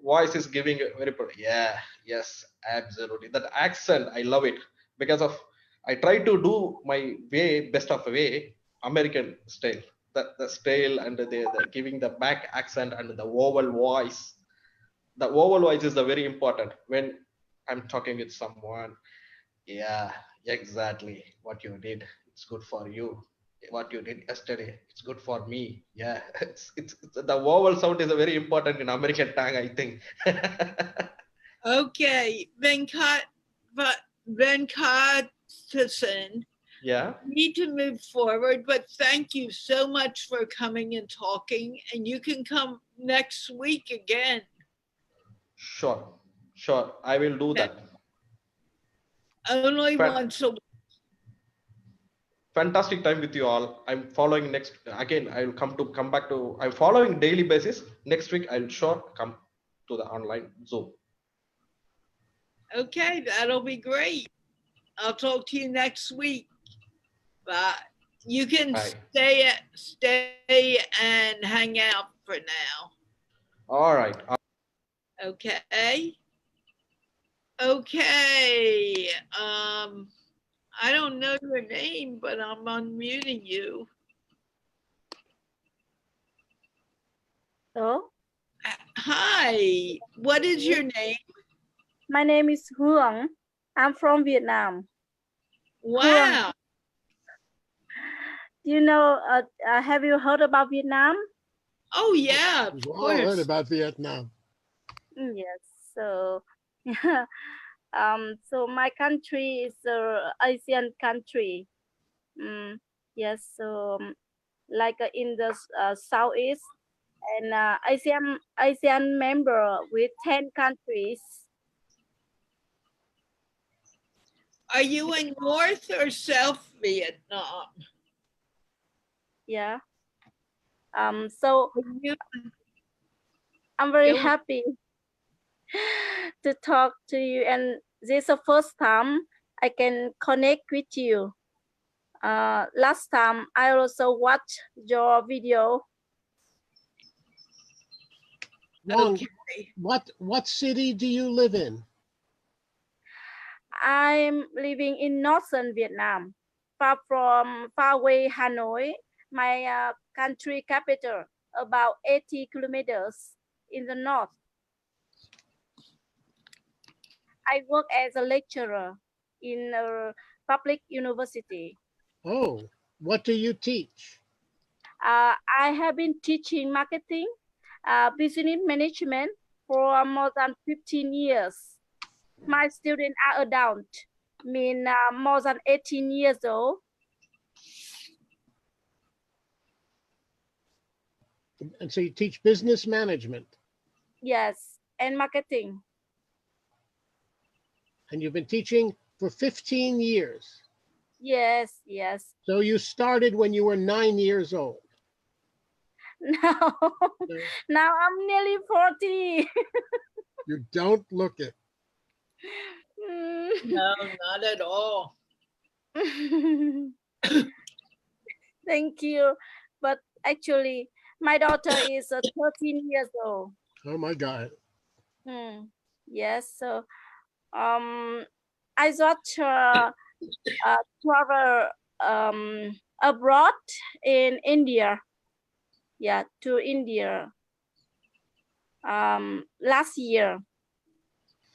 S8: voice is giving a very yeah, yes, absolutely. That accent, I love it because of I try to do my way, best of way, American style. The style and the giving the back accent and the vowel voice. The vowel voice is the very important when I'm talking with someone. Yeah, exactly. What you did, it's good for you. What you did yesterday, it's good for me. Yeah, it's the vowel sound is a very important in American tongue, I think.
S1: Okay, Venkatasan,
S8: Yeah,
S1: need to move forward, but thank you so much for coming and talking. And you can come next week again.
S8: sure, sure. I will do
S1: Okay.
S8: that.
S1: Only
S8: Fan-
S1: once a week.
S8: Fantastic time with you all. I'm following next again. I will come back to. I'm following daily basis. Next week I'll sure come to the online Zoom.
S1: Okay, that'll be great. I'll talk to you next week. But you can
S8: Bye.
S1: stay and hang out for now.
S8: All right.
S1: Okay. Okay. I don't know your name, but I'm unmuting you.
S9: Hello,
S1: Hi. What is your name?
S9: my name is Huong. I'm from Vietnam.
S1: Wow.
S9: You know, have you heard about Vietnam?
S1: Oh yeah, of
S3: We've all heard
S1: course.
S3: about Vietnam.
S9: Yes. So, so my country is a Asian country. Yes. So, like in the southeast, and ASEAN member with 10 countries.
S1: Are you in North or South Vietnam?
S9: Yeah. So
S1: Are you-
S9: I'm very
S1: Go on.
S9: happy to talk to you, and this is the first time I can connect with you. Last time I also watched your video.
S3: Wong,
S1: Okay.
S3: what city do you live in?
S9: I'm living in northern Vietnam, far away Hanoi, my country capital, about 80 kilometers in the north. I work as a lecturer in a public university.
S3: Oh, what do you teach?
S9: I have been teaching marketing, business management for more than 15 years. My students are adult, more than 18 years old.
S3: And so you teach business management,
S9: Yes, and marketing.
S3: and you've been teaching for 15 years.
S9: Yes, yes.
S3: So you started when you were 9 years old.
S9: Now,
S3: No,
S9: now I'm nearly 40.
S3: you don't look it.
S1: No, not at all.
S9: Thank you. But actually, my daughter is 13 years old.
S3: Oh my God.
S9: Yes, so I just travel abroad in India. Yeah, to India last year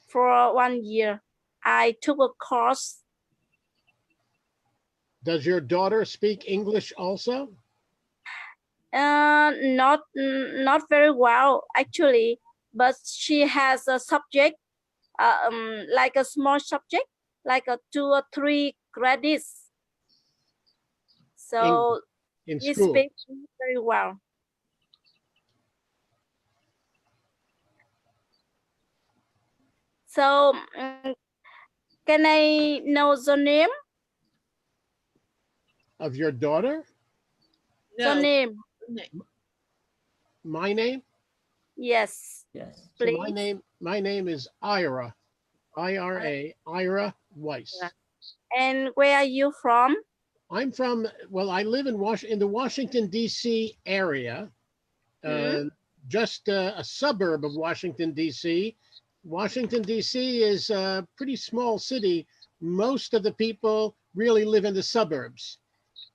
S9: for 1 year. I took a course.
S3: Does your daughter speak English also?
S9: Not very well actually, but she has a subject, like a small subject, like a 2 or 3 credits. So
S3: in
S9: she
S3: school?
S9: speaks very well. So can I know the name?
S3: Of your daughter?
S1: No.
S9: name.
S3: My name?
S9: Yes,
S4: Yes.
S3: So
S9: please.
S3: my name is Ira, IRA, Ira Weiss.
S9: And where are you from?
S3: I'm from, well, I live in the Washington, D.C. area, just a suburb of Washington, D.C. Washington, D.C. is a pretty small city. Most of the people really live in the suburbs.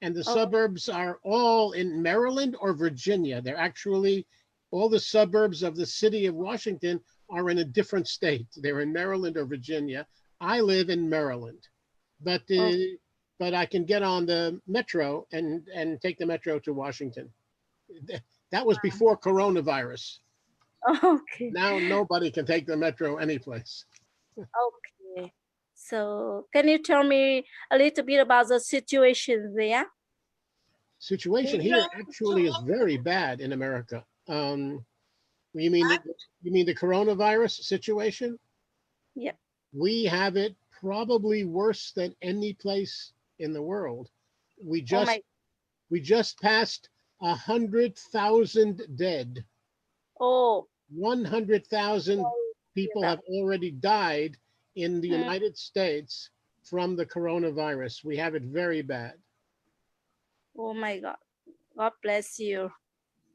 S3: And the
S9: Oh.
S3: suburbs are all in Maryland or Virginia. They're actually, all the suburbs of the city of Washington are in a different state. They're in Maryland or Virginia. I live in Maryland, but I can get on the metro and take the metro to Washington. That was before coronavirus.
S9: Okay.
S3: Now nobody can take the metro anyplace.
S9: Okay. So can you tell me a little bit about the situation there?
S3: Situation
S1: We
S3: here
S1: don't
S3: actually is
S1: talk-
S3: very bad in America. You mean the coronavirus situation?
S9: Yeah.
S3: We have it probably worse than any place in the world. We
S9: Oh
S3: just passed 100,000 dead.
S9: Oh,
S3: 100,000 people
S9: that.
S3: have already died in the
S9: Mm.
S3: United States from the coronavirus. We have it very bad.
S9: Oh my God. God bless you.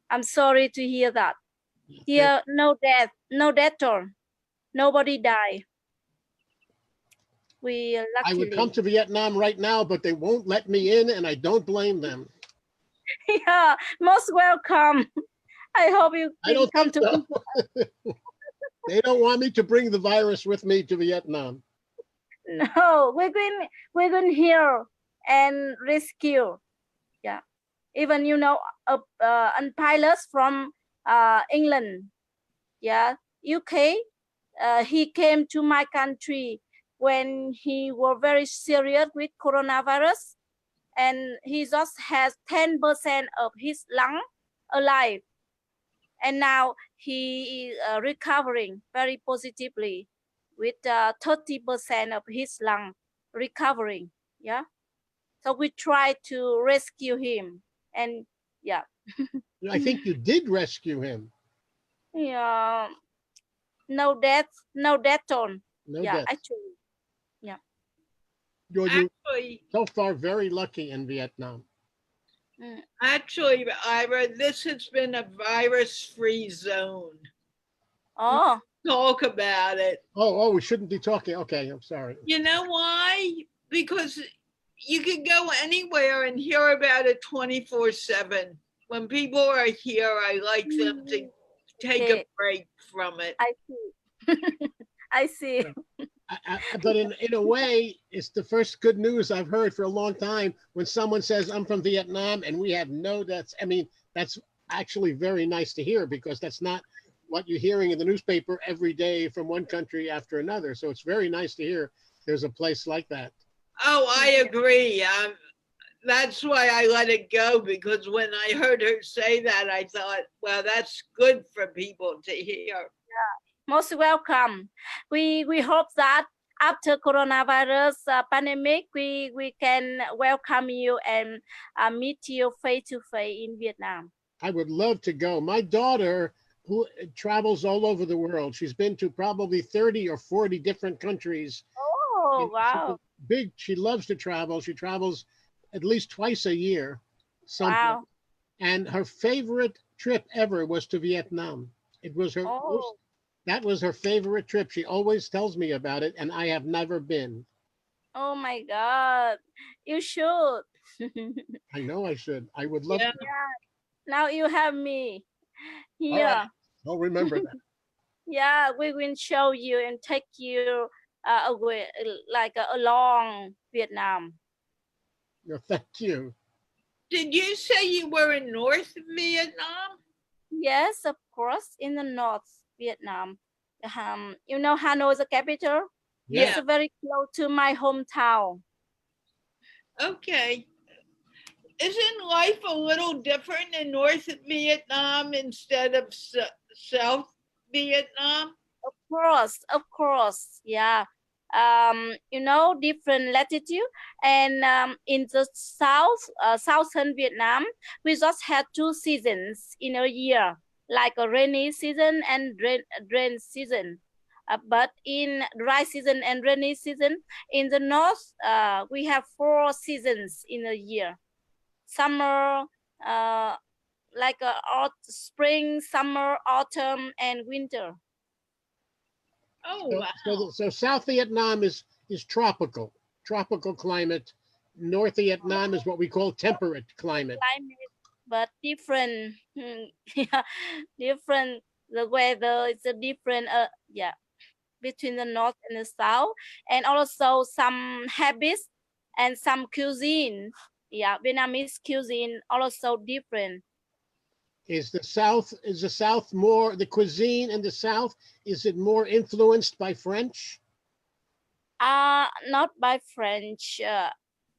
S9: I'm sorry to hear that. Here, no death toll. Nobody died. We
S3: I would come
S9: luckily.
S3: to Vietnam right now, but they won't let me in, and I don't blame them.
S9: Yeah, most welcome. I hope you
S3: I
S9: can
S3: don't
S9: come
S3: think
S9: to.
S3: so. They don't want me to bring the virus with me to Vietnam.
S9: No, we're going here and rescue. Yeah, even and pilots from England, yeah, UK. He came to my country when he was very serious with coronavirus, and he just has 10% of his lung alive, and now he is recovering very positively with 30% of his lung recovering. Yeah, so we try to rescue him, and yeah,
S3: I think you did rescue him.
S9: yeah, no death toll.
S3: No
S9: Yeah,
S3: death.
S9: actually, yeah.
S3: You're
S1: Actually,
S3: so far very lucky in Vietnam.
S1: actually, Ira, this has been a virus-free zone.
S9: Oh,
S1: Talk about it.
S3: Oh, we shouldn't be talking. Okay, I'm sorry.
S1: You know why? Because you can go anywhere and hear about it 24/7. When people are here, I like them to take a
S9: okay.
S1: break from it.
S9: I see. I see.
S3: But in a way, it's the first good news I've heard for a long time when someone says, I'm from Vietnam and we have no deaths. I mean, that's actually very nice to hear because that's not what you're hearing in the newspaper every day from one country after another. So it's very nice to hear there's a place like that.
S1: Oh, I agree. That's why I let it go, because when I heard her say that, I thought, well, that's good for people to hear.
S9: Most welcome. We hope that after coronavirus pandemic, we can welcome you and meet you face to face in Vietnam.
S3: I would love to go. My daughter, who travels all over the world, she's been to probably 30 or 40 different countries.
S9: Oh, wow.
S3: Big, she loves to travel. She travels at least twice a year.
S9: Wow.
S3: And her favorite trip ever was to Vietnam. It was her that was her favorite trip. She always tells me about it, and I have never been.
S9: Oh my God, you should.
S3: I know I should. I would love to.
S9: Yeah. Now you have me
S3: All
S9: here.
S3: right. I'll remember that.
S9: Yeah, we will show you and take you away, like along Vietnam.
S3: No, thank you.
S1: Did you say you were in North Vietnam?
S9: Yes, of course, in the North Vietnam. You know Hanoi is the capital?
S1: Yeah.
S9: It's very close to my hometown.
S1: Okay. Isn't life a little different in North Vietnam instead of South Vietnam?
S9: Of course, yeah. you know, different latitude. And in the southern Vietnam, we just had 2 seasons in a year, like a rainy season and rain season. But in dry season and rainy season, in the north, we have 4 seasons in a year. Summer, like spring, summer, autumn, and winter.
S1: Oh,
S3: So,
S1: wow.
S3: so South Vietnam is tropical climate. North Vietnam is what we call temperate climate.
S9: Climate, but different. Yeah, different. The weather is a different. Yeah, between the north and the south, and also some habits and some cuisine. Yeah, Vietnamese cuisine also different.
S3: Is the South more, the cuisine in the South, is it more influenced by French?
S9: Not by French.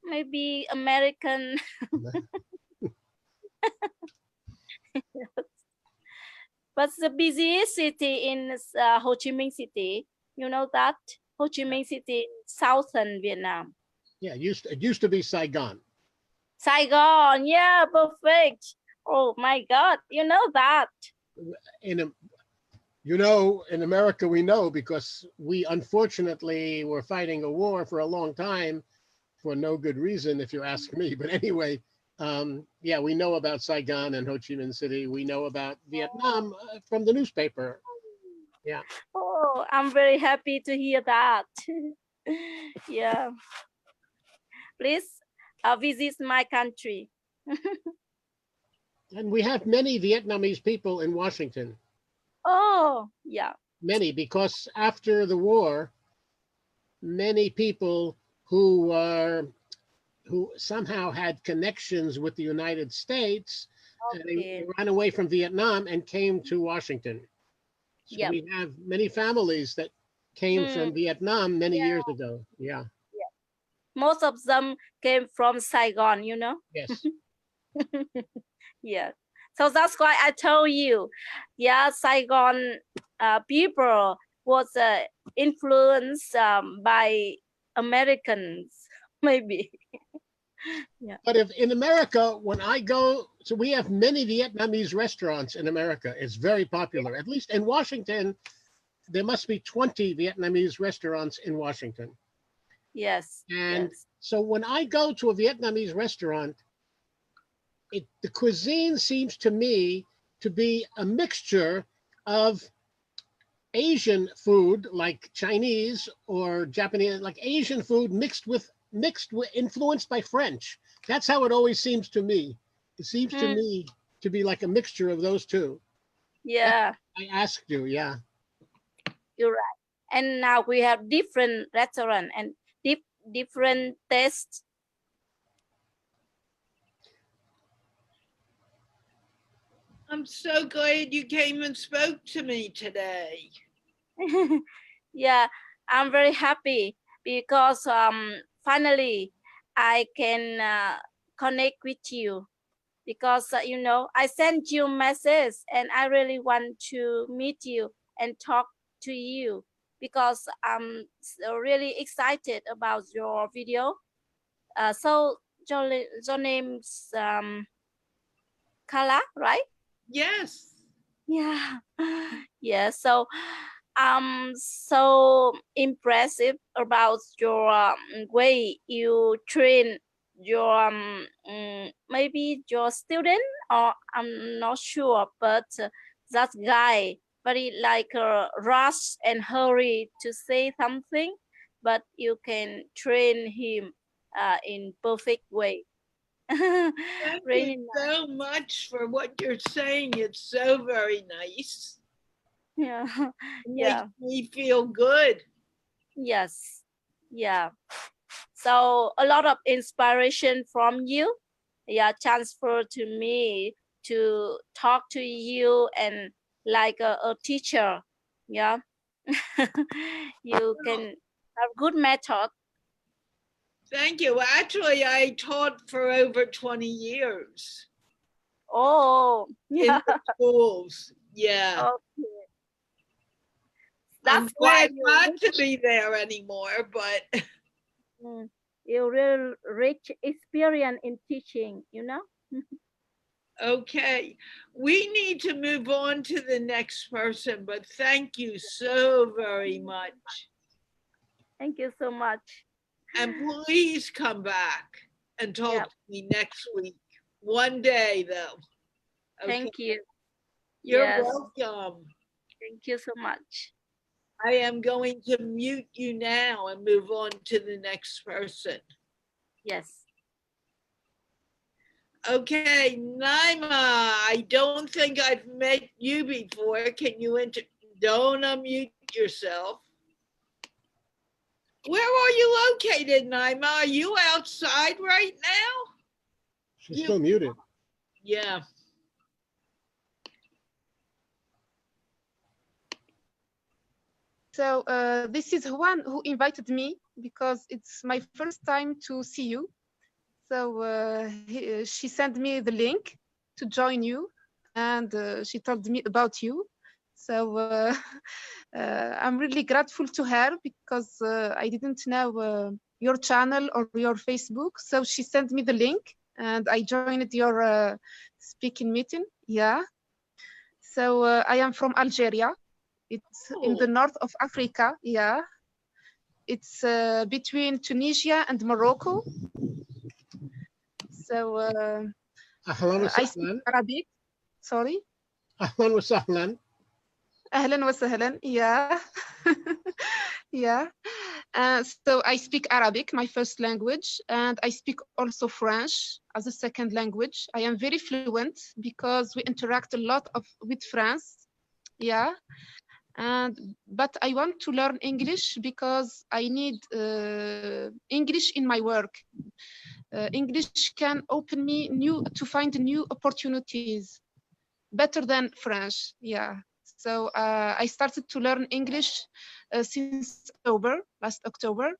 S9: Maybe American. But the busiest city in Ho Chi Minh City, you know that? Ho Chi Minh City, southern Vietnam.
S3: Yeah, it used to be Saigon.
S9: Saigon, yeah, perfect. Oh my God, you know that.
S3: In America, we know because we unfortunately were fighting a war for a long time for no good reason, if you ask me. But anyway, yeah, we know about Saigon and Ho Chi Minh City. We know about Vietnam from the newspaper. Yeah.
S9: Oh, I'm very happy to hear that. Yeah. Please visit my country.
S3: And we have many Vietnamese people in Washington.
S9: Oh, yeah.
S3: Many, because after the war, many people who somehow had connections with the United States, they ran away from Vietnam and came to Washington. So
S9: Yep.
S3: we have many families that came from Vietnam many years ago. Yeah.
S9: Most of them came from Saigon, you know?
S3: Yes.
S9: Yeah. So that's why I told you, yeah, Saigon people was influenced by Americans, maybe. Yeah.
S3: But if in America, when I go, so we have many Vietnamese restaurants in America. It's very popular. At least in Washington, there must be 20 Vietnamese restaurants in Washington.
S9: Yes.
S3: And
S9: yes.
S3: so when I go to a Vietnamese restaurant, the cuisine seems to me to be a mixture of Asian food, like Chinese or Japanese, like Asian food mixed with influenced by French. That's how it always seems to me. It seems to me to be like a mixture of those two.
S9: Yeah.
S3: I asked you, yeah.
S9: You're right. And now we have different restaurant and different tastes.
S1: I'm so glad you came and spoke to me today.
S9: Yeah, I'm very happy because finally I can connect with you because you know, I sent you a message and I really want to meet you and talk to you because I'm so really excited about your video. So your name's Kala, right?
S1: Yes.
S9: Yeah. Yeah. So I'm so impressive about your way you train your maybe your student, or I'm not sure, but that guy very like rush and hurry to say something, but you can train him in perfect way.
S1: Thank
S9: Really
S1: you
S9: nice.
S1: so much for what you're saying. It's so very nice.
S9: Yeah.
S1: It
S9: Yeah.
S1: makes me feel good.
S9: Yes. Yeah. So a lot of inspiration from you, yeah, transfer to me to talk to you and like a teacher, yeah. You can have good method.
S1: Thank you. Actually, I taught for over 20 years
S9: Oh,
S1: in
S9: yeah.
S1: the schools. Yeah.
S9: Okay.
S1: I'm
S9: That's why
S1: glad not to be there anymore, but
S9: you really rich experience in teaching, you know?
S1: okay. We need to move on to the next person, but thank you so very much.
S9: Thank you so much.
S1: And please come back and talk
S9: Yep.
S1: to me next week. One day, though. Okay.
S9: Thank you.
S1: You're
S9: Yes.
S1: welcome.
S9: Thank you so much.
S1: I am going to mute you now and move on to the next person.
S9: Yes.
S1: Okay, Naima, I don't think I've met you before. Can you don't unmute yourself? Where are you located, Naima? Are you outside right now?
S3: She's still muted.
S1: Yeah.
S10: So this is Juan who invited me because it's my first time to see you. So she sent me the link to join you, and she told me about you. So I'm really grateful to her because I didn't know your channel or your Facebook. So she sent me the link, and I joined your speaking meeting. Yeah. So I am from Algeria. It's in the north of Africa. Yeah. It's between Tunisia and Morocco. So I speak Arabic. Sorry.
S3: Ahlan wa sahlan.
S10: Ahlan wa sahlan. Yeah. Yeah. So I speak Arabic, my first language, and I speak also French as a second language. I am very fluent because we interact a lot with France. Yeah. But I want to learn English because I need English in my work. English can open me to find new opportunities better than French. Yeah. So I started to learn English since last October.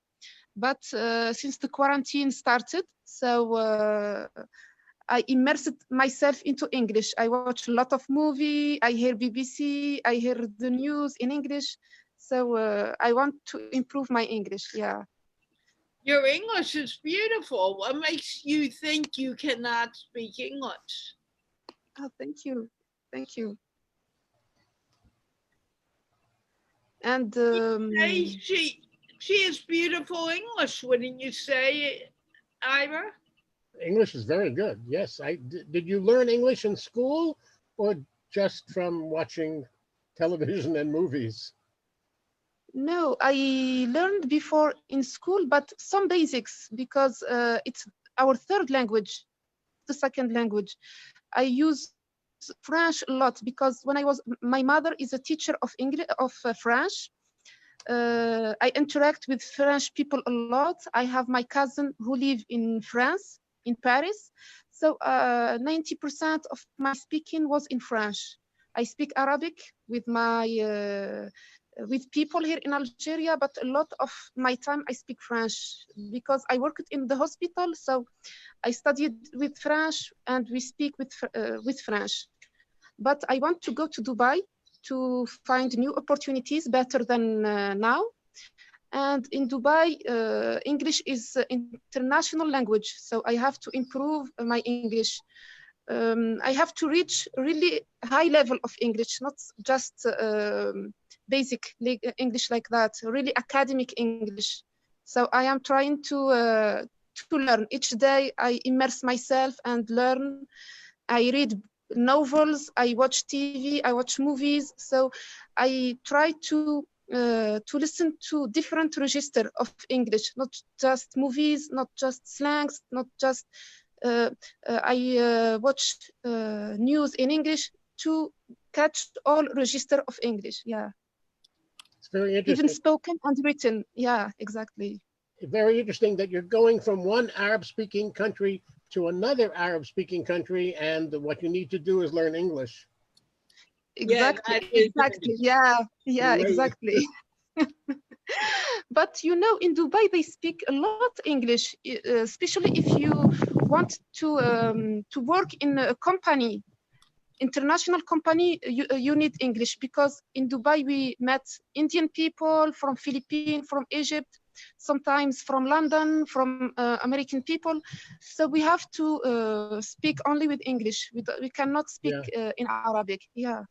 S10: But since the quarantine started, so I immersed myself into English. I watch a lot of movies, I hear BBC, I hear the news in English. So I want to improve my English, yeah.
S1: Your English is beautiful. What makes you think you cannot speak English?
S10: Oh, thank you. Thank you. And
S1: she is beautiful English, wouldn't you say, Ira?
S3: English is very good. Yes. Did you learn English in school or just from watching television and movies?
S10: No, I learned before in school, but some basics because it's our third language, the second language. I use French a lot because my mother is a teacher of English, French. I interact with French people a lot. I have my cousin who live in France, in Paris. So 90% of my speaking was in French. I speak Arabic with with people here in Algeria, but a lot of my time I speak French because I worked in the hospital. So I studied with French and we speak with French. But I want to go to Dubai to find new opportunities better than now. And in Dubai, English is international language. So I have to improve my English. I have to reach really high level of English, not just basic English like that, really academic English. So I am trying to learn. Each day I immerse myself and learn. I read novels, I watch TV, I watch movies. So I try to listen to different register of English, not just movies, not just slangs, not just I watch news in English to catch all register of English. Yeah.
S3: It's very interesting.
S10: Even spoken and written. Yeah, exactly.
S3: Very interesting that you're going from one Arab-speaking country to another Arab-speaking country, and what you need to do is learn English.
S10: Exactly. Exactly. Yeah. Yeah.
S3: Great.
S10: Exactly. But you know, in Dubai they speak a lot English, especially if you want to work in a company. international company, you need English, because in Dubai we met Indian people from Philippines, from Egypt, sometimes from London, from American people. So we have to speak only with English. We cannot speak in Arabic. Yeah.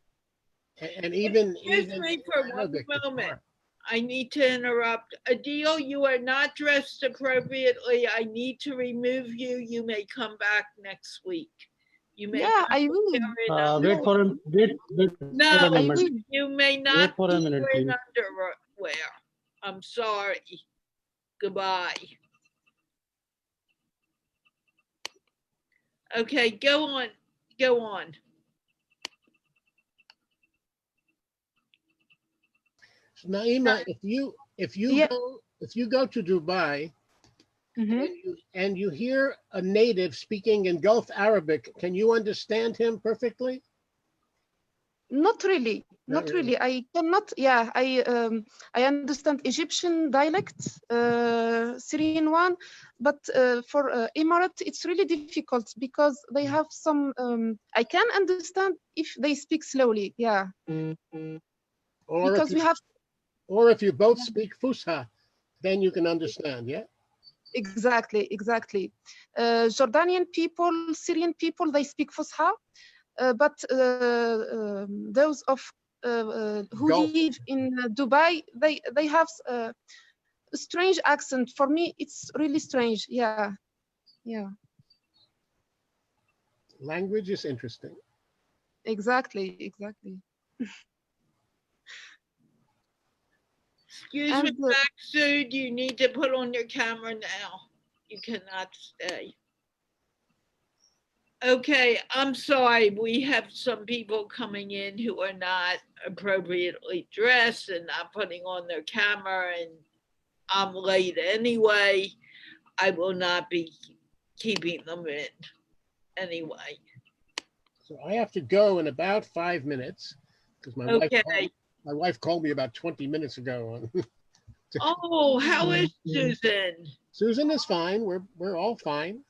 S3: And even
S1: Excuse me for one
S3: Arabic, it's
S1: moment.
S3: hard.
S1: I need to interrupt. Adil, you are not dressed appropriately. I need to remove you. You may come back next week. You may
S10: Yeah, I will.
S11: Wait for him. Wait for a
S1: No,
S10: I
S11: moment.
S10: will.
S1: you may
S11: Wait
S1: not
S11: for
S1: be
S11: a minute,
S1: wearing
S11: please.
S1: underwear. I'm sorry. Goodbye. Okay, go on. Go on.
S3: So Naima, if you go to Dubai
S10: Mhm.
S3: and you hear a native speaking in Gulf Arabic, can you understand him perfectly?
S10: Not really.
S3: Not
S10: Not really. I cannot. Yeah, I understand Egyptian dialect, Syrian one, but for Emirate it's really difficult because they have some. I can understand if they speak slowly. Yeah,
S3: Or
S10: because we have
S3: if you both speak Fusha, then you can understand. Yeah.
S10: exactly. Jordanian people, Syrian people, they speak Fusha. But those of who
S3: Gulf.
S10: live in Dubai, they have a strange accent. For me, it's really strange. Yeah.
S3: Language is interesting.
S10: Exactly.
S1: Excuse me,
S10: And
S1: Maksud, you need to put on your camera now. You cannot stay. Okay, I'm sorry. We have some people coming in who are not appropriately dressed and not putting on their camera, and I'm late anyway. I will not be keeping them in anyway.
S3: So I have to go in about 5 minutes because
S1: Okay.
S3: my wife called me about 20 minutes ago.
S1: Oh, how is Susan?
S3: Susan is fine. We're all fine.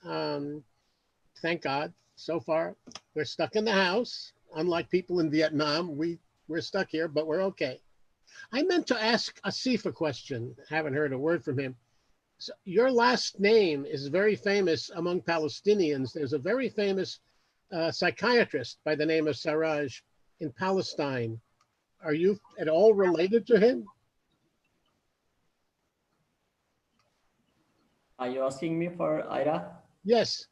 S3: Thank God. So far, we're stuck in the house. Unlike people in Vietnam, we're stuck here, but we're okay. I meant to ask Asif a question. Haven't heard a word from him. So your last name is very famous among Palestinians. There's a very famous psychiatrist by the name of Sarraj in Palestine. Are you at all related to him?
S4: Are you asking me for Ira?
S3: Yes.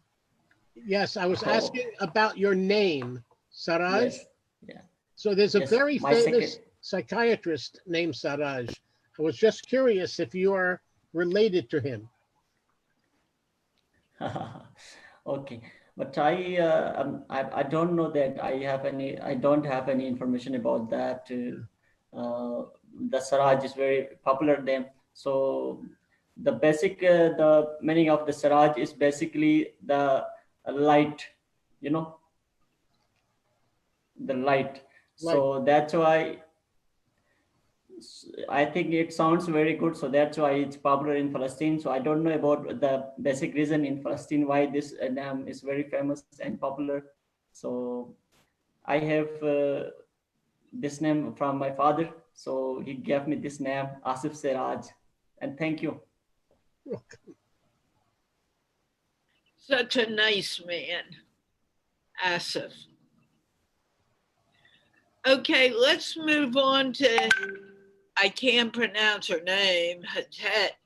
S3: Yes, I was asking about your name, Sarraj.
S4: Yes. Yeah.
S3: So there's a
S4: Yes,
S3: very
S4: my
S3: famous psychiatrist named Sarraj. I was just curious if you are related to him.
S4: Okay, but I don't know that I don't have any information about that. The Sarraj is very popular name. So the basic the meaning of the Sarraj is basically the light, the light. So that's why I think it sounds very good. So that's why it's popular in Palestine. So I don't know about the basic reason in Palestine why this name is very famous and popular. So I have this name from my father. So he gave me this name, Asif Siraj. And thank you.
S1: Such a nice man, Asif. Okay, let's move on to, I can't pronounce her name, Hatet,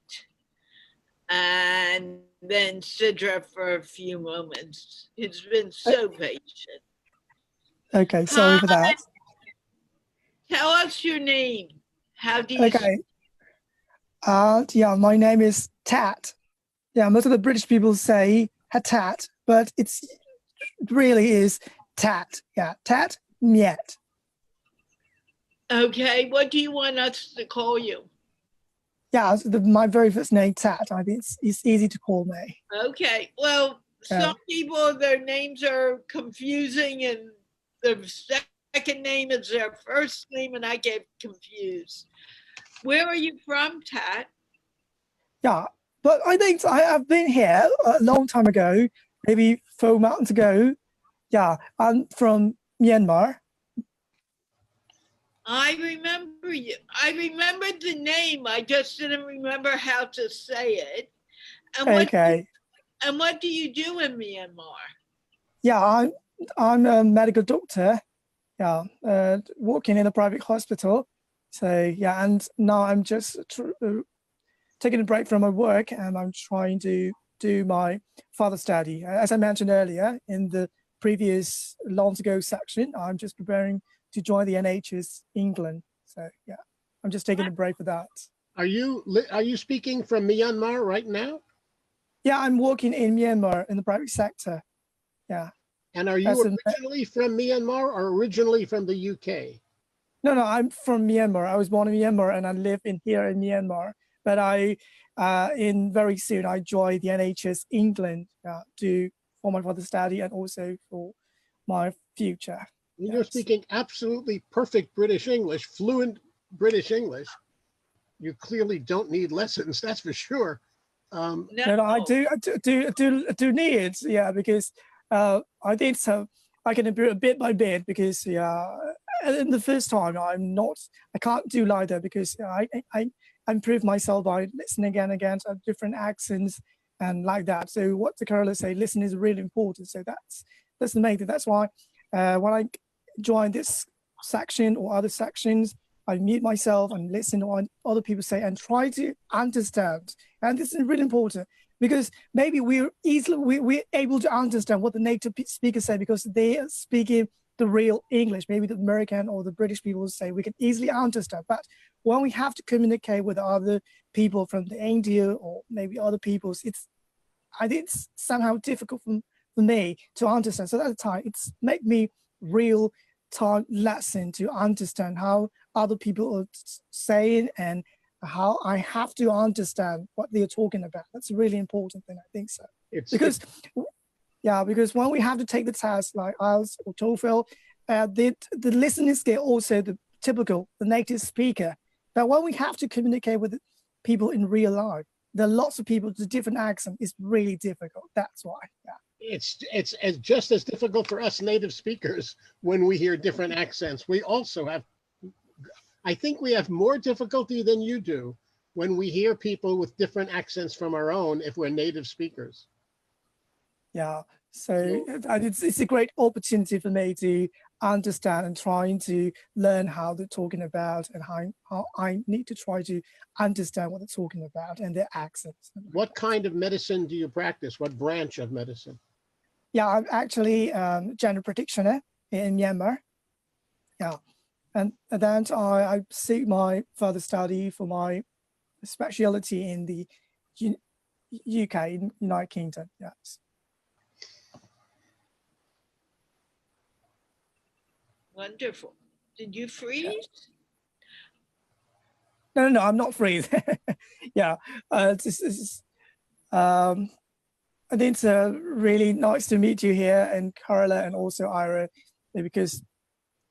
S1: and then Sidra for a few moments. It's been so patient.
S12: Okay, sorry for that.
S1: Tell us your name. How do you
S12: Okay. Yeah, my name is Tat. Yeah, most of the British people say Hatat, but it really is Tat. Yeah, Tat Niet.
S1: Okay, what do you want us to call you?
S12: Yeah, my very first name, Tat. I think it's easy to call me.
S1: Okay, well, some people, their names are confusing and the second name is their first name and I get confused. Where are you from, Tat?
S12: Yeah, but I think I have been here a long time ago, maybe 4 months ago. Yeah, I'm from Myanmar.
S1: I remember you. I remembered the name. I just didn't remember how to say it. And
S12: Okay.
S1: what do you do in Myanmar?
S12: Yeah, I'm a medical doctor. Yeah, working in a private hospital. So yeah, and now I'm just taking a break from my work, and I'm trying to do my further study. As I mentioned earlier in the previous long ago section, I'm just preparing to join the NHS England. So yeah, I'm just taking a break for that.
S3: Are you speaking from Myanmar right now?
S12: Yeah, I'm working in Myanmar in the private sector. Yeah.
S3: And are you originally from Myanmar or originally from the UK?
S12: No, I'm from Myanmar. I was born in Myanmar and I live here in Myanmar. But very soon I joined the NHS England for my further study and also for my future.
S3: You're speaking absolutely perfect British English, fluent British English. You clearly don't need lessons, that's for sure.
S12: No, I do need it, yeah, because I think so. I can improve bit by bit because in the first time I can't do like that because I improve myself by listening again to different accents and like that. So what the Carola say, listen is really important. So that's the main thing. That's why when I join this section or other sections, I mute myself and listen to what other people say and try to understand. And this is really important because maybe we're able to understand what the native speakers say because they are speaking the real English. Maybe the American or the British people say we can easily understand. But when we have to communicate with other people from the India or maybe other peoples, I think it's somehow difficult for me to understand. So at the time, it's made me real time lesson to understand how other people are saying and how I have to understand what they're talking about. That's a really important thing, I think so. Because when we have to take the test like IELTS or TOEFL, the listening skill also the native speaker. But when we have to communicate with people in real life, there are lots of people with different accents. It's really difficult. That's why. Yeah.
S3: It's just as difficult for us native speakers when we hear different accents. We also have, I think we have more difficulty than you do when we hear people with different accents from our own if we're native speakers.
S12: Yeah, so it's a great opportunity for me to understand and trying to learn how they're talking about and how I need to try to understand what they're talking about and their accents.
S3: What kind of medicine do you practice? What branch of medicine?
S12: Yeah, I'm actually general practitioner in Myanmar. Yeah, and then I seek my further study for my specialty in the UK, in United Kingdom. Yes.
S1: Wonderful. Did you freeze?
S12: No, I'm not freeze. Yeah, I think it's really nice to meet you here and Carola and also Ira, because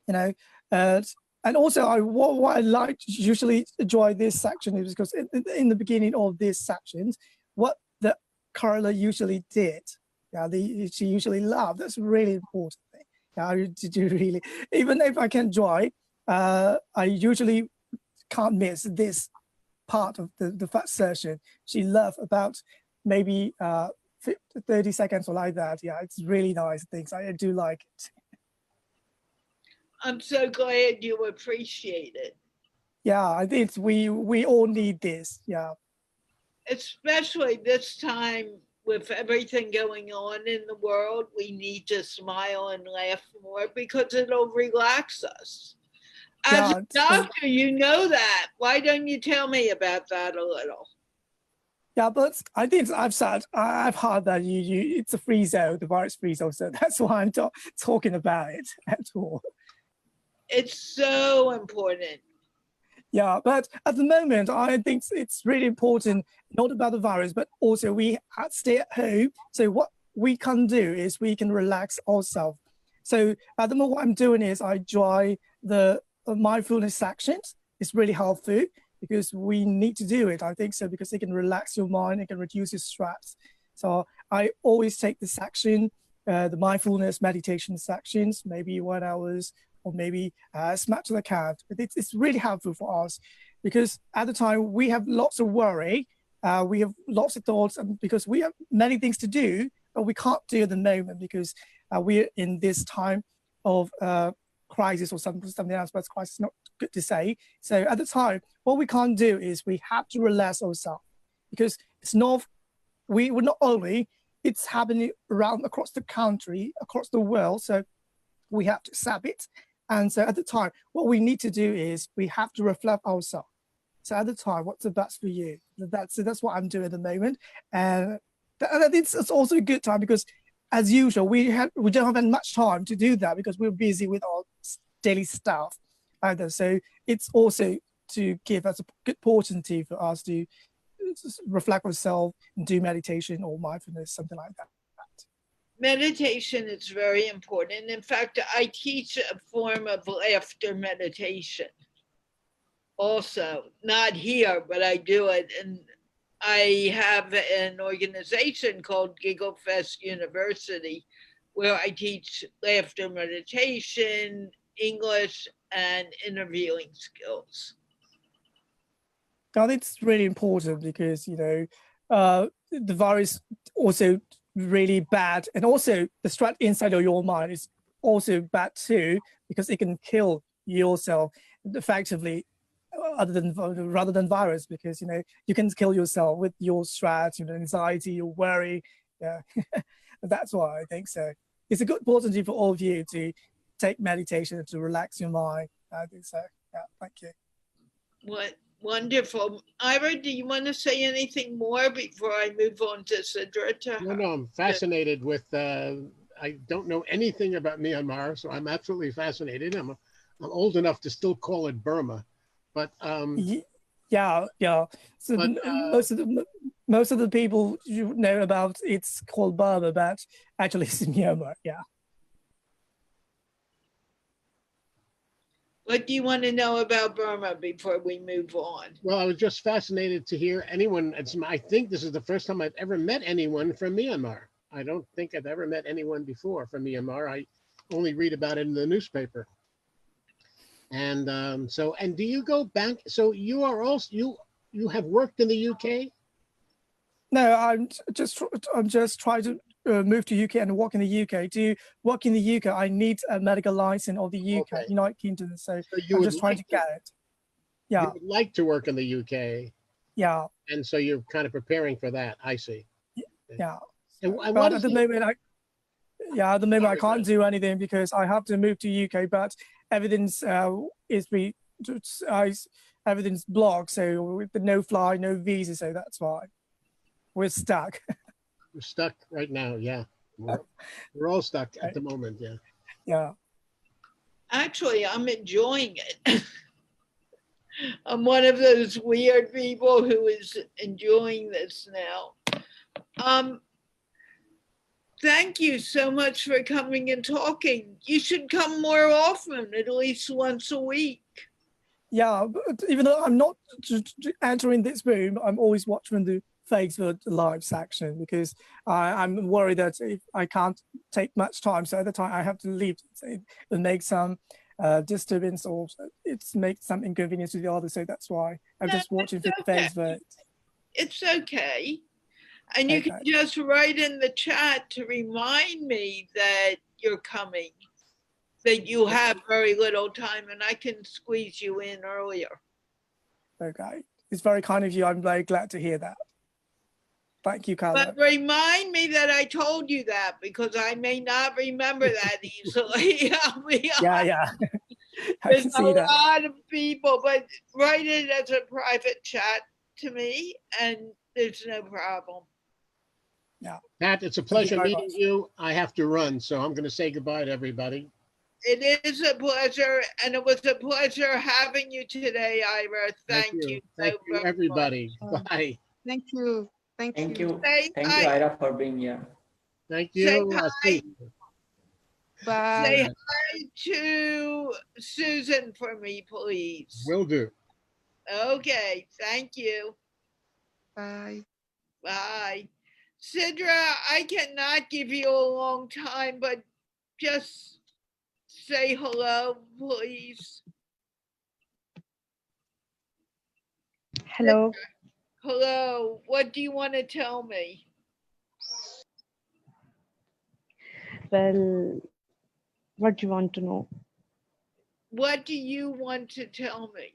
S12: and also what I like to usually enjoy this section is because in the beginning of this section, what the Carola usually did, she usually loved. That's really important thing. Did you really, even if I can join, I usually can't miss this part of the first session. She loved about maybe 30 seconds or like that. Yeah, it's really nice things. I do like it.
S1: I'm so glad you appreciate it.
S12: Yeah, I think we all need this. Yeah.
S1: Especially this time with everything going on in the world, we need to smile and laugh more because it'll relax us. As a doctor, you know that. Why don't you tell me about that a little?
S12: Yeah, but I think I've heard that it's a free zone, the virus free zone, so that's why I'm talking about it at all.
S1: It's so important.
S12: Yeah, but at the moment, I think it's really important, not about the virus, but also we stay at home. So what we can do is we can relax ourselves. So at the moment, what I'm doing is I join the mindfulness sections. It's really helpful because we need to do it. I think so because it can relax your mind, it can reduce your stress. So I always take the section the mindfulness meditation sections, maybe 1 hour or maybe smack to the count. But it's really helpful for us because at the time we have lots of worry, we have lots of thoughts, and because we have many things to do, but we can't do at the moment because we're in this time of crisis or something else, but crisis is not good to say. So at the time, what we can't do is we have to relax ourselves because it's not, we will not only, it's happening around across the country, across the world. So we have to accept it. And so at the time, what we need to do is we have to reflect ourselves. So at the time, what's the best for you? That's what I'm doing at the moment. And it's also a good time because as usual, we don't have much time to do that because we're busy with our daily stuff either. So it's also to give us a good opportunity for us to reflect ourselves and do meditation or mindfulness, something like that.
S1: Meditation is very important. In fact, I teach a form of laughter meditation. Also, not here, but I do it. And I have an organization called Giggle Fest University, where I teach laughter meditation, English, and interviewing skills.
S12: Now, it's really important because, the virus also really bad. And also the stress inside of your mind is also bad too, because it can kill yourself effectively rather than virus, because, you can kill yourself with your stress, anxiety, your worry. Yeah, that's why I think so. It's a good opportunity for all of you to take meditation to relax your mind. I think so. Yeah, thank you.
S1: What wonderful. Ira, do you want to say anything more before I move on to Siddhartha?
S3: No, I'm fascinated with, I don't know anything about Myanmar, so I'm absolutely fascinated. I'm old enough to still call it Burma, but
S12: yeah. So but, most of the people you know about it's called Burma, but actually it's Myanmar. Yeah.
S1: What do you want to know about Burma before we move on?
S3: Well, I was just fascinated to hear anyone. I think this is the first time I've ever met anyone from Myanmar. I don't think I've ever met anyone before from Myanmar. I only read about it in the newspaper. And and do you go back? So you are also, you have worked in the UK?
S12: No, I'm just trying to move to UK and work in the UK. To work in the UK, I need a medical license of the UK, United Kingdom. So I'm just trying to get it. Yeah.
S3: You would like to work in the UK.
S12: Yeah.
S3: And so you're kind of preparing for that. I see.
S12: Yeah.
S3: And
S12: but at the moment, I can't do anything because I have to move to UK. But everything's everything's blocked. So with the no fly, no visa. So that's why we're stuck.
S3: We're stuck right now. Yeah. We're all stuck at the moment. Yeah.
S12: Yeah.
S1: Actually, I'm enjoying it. I'm one of those weird people who is enjoying this now. Thank you so much for coming and talking. You should come more often, at least once a week.
S12: Yeah, but even though I'm not entering this room, I'm always watching the Facebook Live section because I'm worried that if I can't take much time, so at the time I have to leave, it will make some disturbance or it makes some inconvenience to the other. So that's why I'm just watching for Facebook.
S1: It's okay. And you can just write in the chat to remind me that you're coming, that you have very little time and I can squeeze you in earlier.
S12: Okay. It's very kind of you. I'm very glad to hear that. Thank you, Carla.
S1: But remind me that I told you that because I may not remember that easily.
S12: Yeah.
S1: There's a lot of people, but write it as a private chat to me and there's no problem.
S12: Yeah.
S3: Pat, it's a pleasure meeting you. I have to run, so I'm going to say goodbye to everybody.
S1: It is a pleasure, and it was a pleasure having you today, Ira. Thank you.
S3: Thank you, everybody. Bye.
S10: Thank you. Thank you.
S4: Thank you, Ira, for being here.
S3: Thank you.
S1: Say hi.
S10: Bye.
S1: Say hi to Susan for me, please.
S3: Will do.
S1: Okay. Thank you.
S10: Bye.
S1: Bye. Sidra, I cannot give you a long time, but just say hello, please.
S13: Hello.
S1: Hello, what do you want to tell me?
S13: Well, what do you want to know?
S1: What do you want to tell me?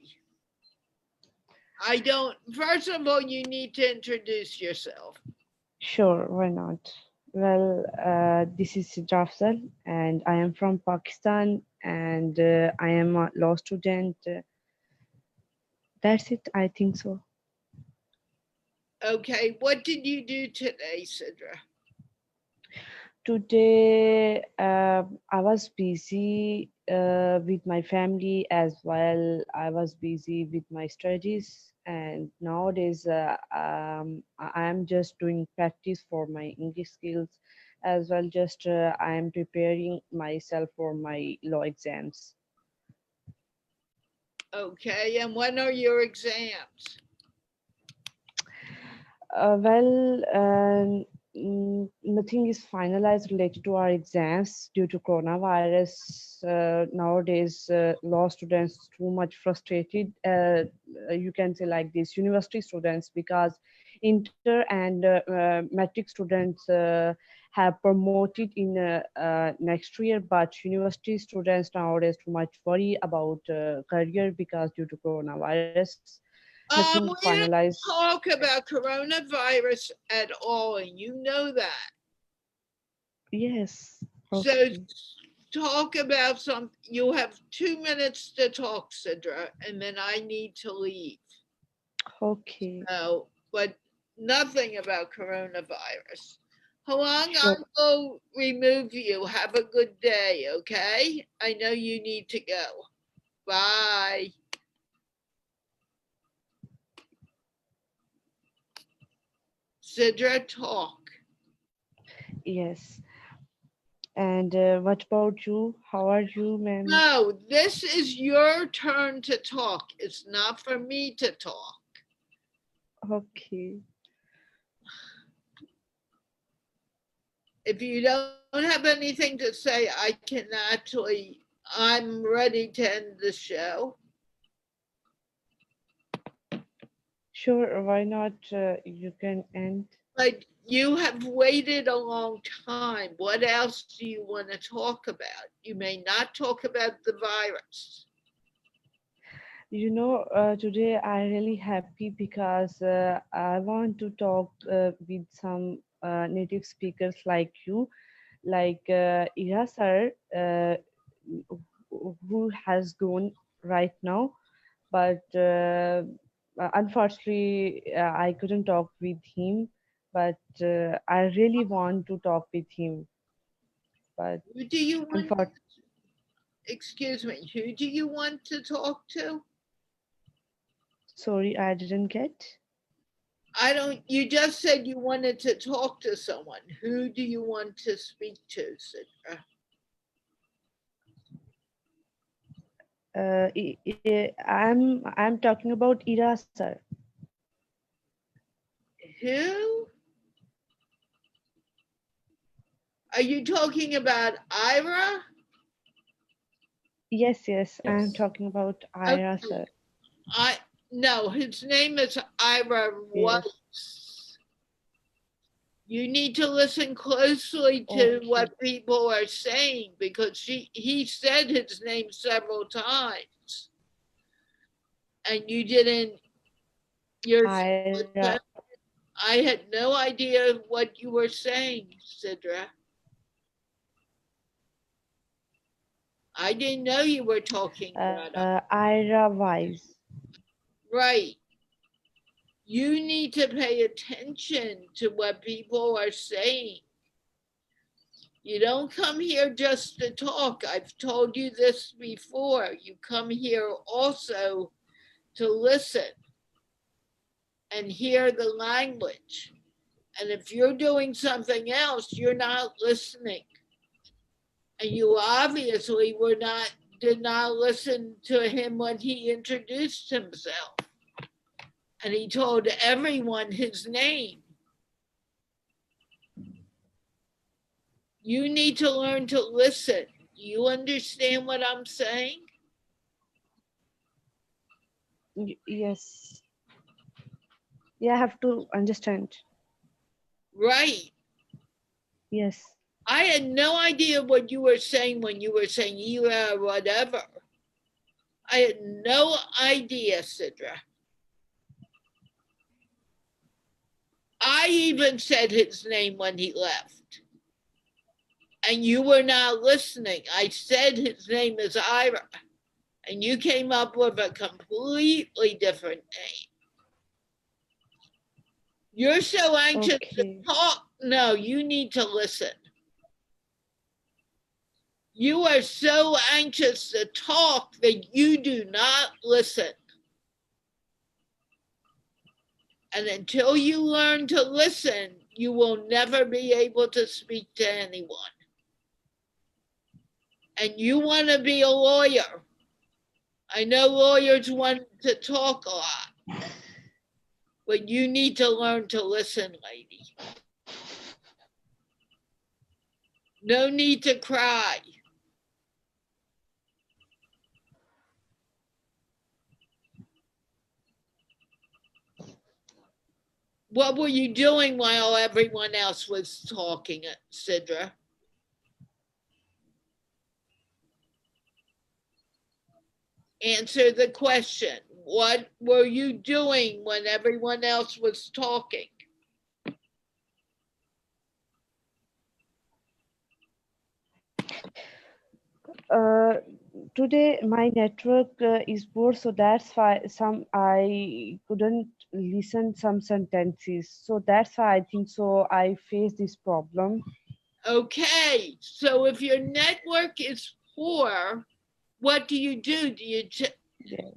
S1: I don't, first of all, you need to introduce yourself.
S13: Sure, why not? Well, this is Jafsal, and I am from Pakistan, and I am a law student. That's it, I think so.
S1: Okay, what did you do today, Sidra?
S13: Today, I was busy with my family as well. I was busy with my studies, and nowadays, I am just doing practice for my English skills as well. Just I am preparing myself for my law exams.
S1: Okay, and when are your exams?
S13: Nothing is finalized related to our exams due to coronavirus. Nowadays, law students too much frustrated. You can say like this, university students, because inter and matric students have promoted in next year, but university students nowadays too much worry about career because due to coronavirus. Nothing
S1: We didn't
S13: finalized.
S1: talk about coronavirus at all, and you know that.
S13: Yes.
S1: So talk about you have 2 minutes to talk, Sidra, and then I need to leave.
S13: Okay.
S1: No, but nothing about coronavirus. Halong,
S13: Sure.
S1: I will remove you. Have a good day, okay? I know you need to go. Bye. Sidra, talk.
S13: Yes. And what about you? How are you, ma'am?
S1: No, this is your turn to talk. It's not for me to talk.
S13: Okay.
S1: If you don't have anything to say, I can actually, I'm ready to end the show.
S13: Sure, why not? You can end.
S1: But you have waited a long time. What else do you want to talk about? You may not talk about the virus.
S13: You know, today I'm really happy because I want to talk with some native speakers like you, like Ira sir, who has gone right now, but unfortunately, I couldn't talk with him. But I really want to talk with him. But
S1: Who do you want?
S13: unfortunately,
S1: Excuse me. Who do you want to talk to?
S13: sorry, I didn't get.
S1: I don't. You just said you wanted to talk to someone. Who do you want to speak to, Sidra?
S13: I'm talking about Ira sir.
S1: Who? Are you talking about Ira?
S13: Yes, I'm talking about Ira sir.
S1: No, his name is Ira Weiss. You need to listen closely to what people are saying because he said his name several times. And you didn't, I had no idea what you were saying, Sidra. I didn't know you were talking about
S13: Ira Weiss.
S1: Right. You need to pay attention to what people are saying. You don't come here just to talk. I've told you this before. You come here also to listen and hear the language. And if you're doing something else, you're not listening. And you obviously did not listen to him when he introduced himself. And he told everyone his name. You need to learn to listen. You understand what I'm saying?
S13: Yes. Yeah, I have to understand.
S1: Right.
S13: Yes.
S1: I had no idea what you were saying when you were saying Ela or whatever. I had no idea, Sidra. I even said his name when he left. And you were not listening. I said his name is Ira. And you came up with a completely different name. You're so anxious to talk. No, you need to listen. You are so anxious to talk that you do not listen. And until you learn to listen, you will never be able to speak to anyone. And you want to be a lawyer. I know lawyers want to talk a lot, but you need to learn to listen, lady. No need to cry. What were you doing while everyone else was talking, Sidra? Answer the question. What were you doing when everyone else was talking?
S13: Today my network is poor, so that's why I couldn't listen some sentences. So that's why I think so I face this problem.
S1: Okay, so if your network is poor, what do you do? Do you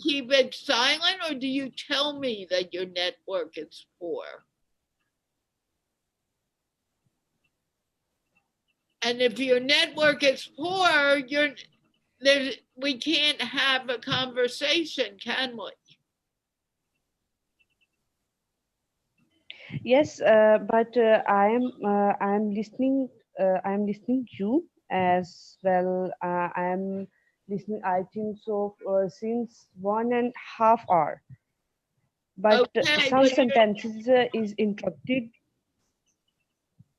S1: keep it silent, or do you tell me that your network is poor? And if your network is poor, we can't have a conversation, can we?
S13: Yes, but I'm listening. I'm listening you as well. I'm listening. I think so since 1.5 hours. But
S1: Okay,
S13: some
S1: but
S13: sentences is interrupted.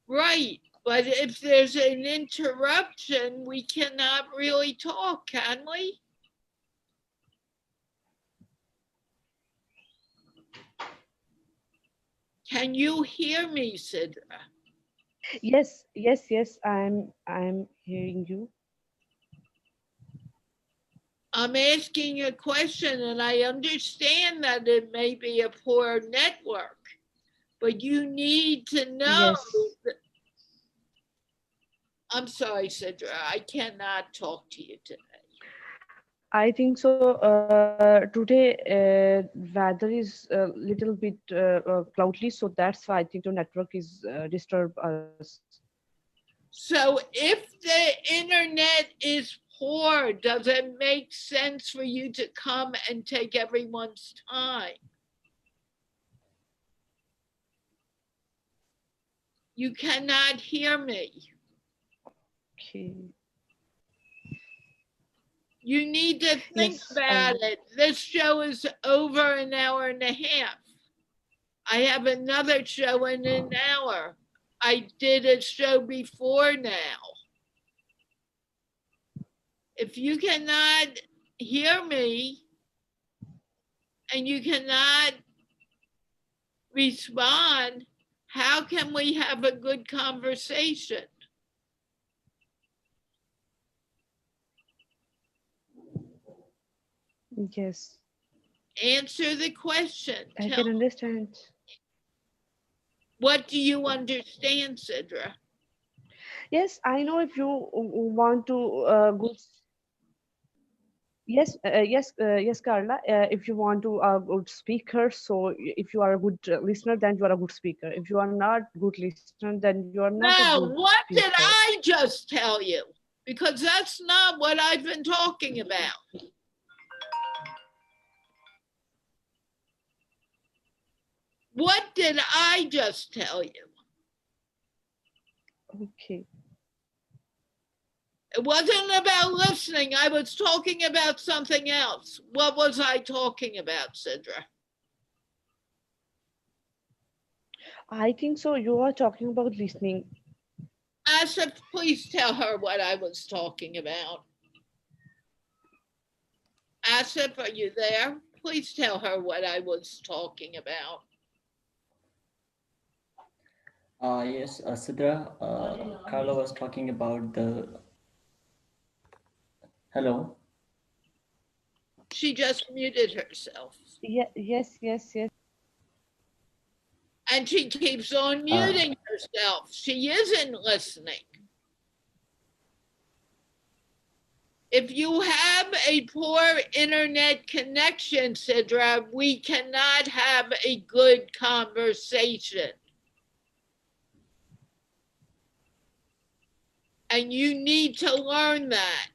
S1: right. But if there's an interruption, we cannot really talk, can we? Can you hear me, Sidra?
S13: Yes, yes, yes. I'm hearing you.
S1: I'm asking a question, and I understand that it may be a poor network, but you need to know.
S13: Yes.
S1: I'm sorry, Sidra, I cannot talk to you today.
S13: I think so. Today, weather is a little bit cloudy, so that's why I think the network is disturb us.
S1: So if the internet is poor, does it make sense for you to come and take everyone's time? You cannot hear me.
S13: Okay.
S1: You need to think
S13: Yes,
S1: about it. This show is over an hour and a half. I have another show in an hour. I did a show before now. If you cannot hear me and you cannot respond, how can we have a good conversation?
S13: Yes.
S1: Answer the question.
S13: I can understand.
S1: What do you understand, Sidra?
S13: Yes, I know if you want to go. Yes, yes, Carla. If you want to a good speaker, so if you are a good listener, then you are a good speaker. If you are not good listener, then you are not a
S1: No,
S13: good
S1: what
S13: speaker.
S1: did I just tell you? Because that's not what I've been talking about. What did I just tell you?
S13: Okay.
S1: It wasn't about listening. I was talking about something else. What was I talking about, Sidra?
S13: I think so. You are talking about listening.
S1: Asif, please tell her what I was talking about. Asif, are you there? Please tell her what I was talking about.
S4: Yes, Sidra, Carla was talking about the. Hello.
S1: She just muted herself.
S13: Yeah, yes.
S1: And she keeps on muting herself. She isn't listening. If you have a poor internet connection, Sidra, we cannot have a good conversation. And you need to learn that.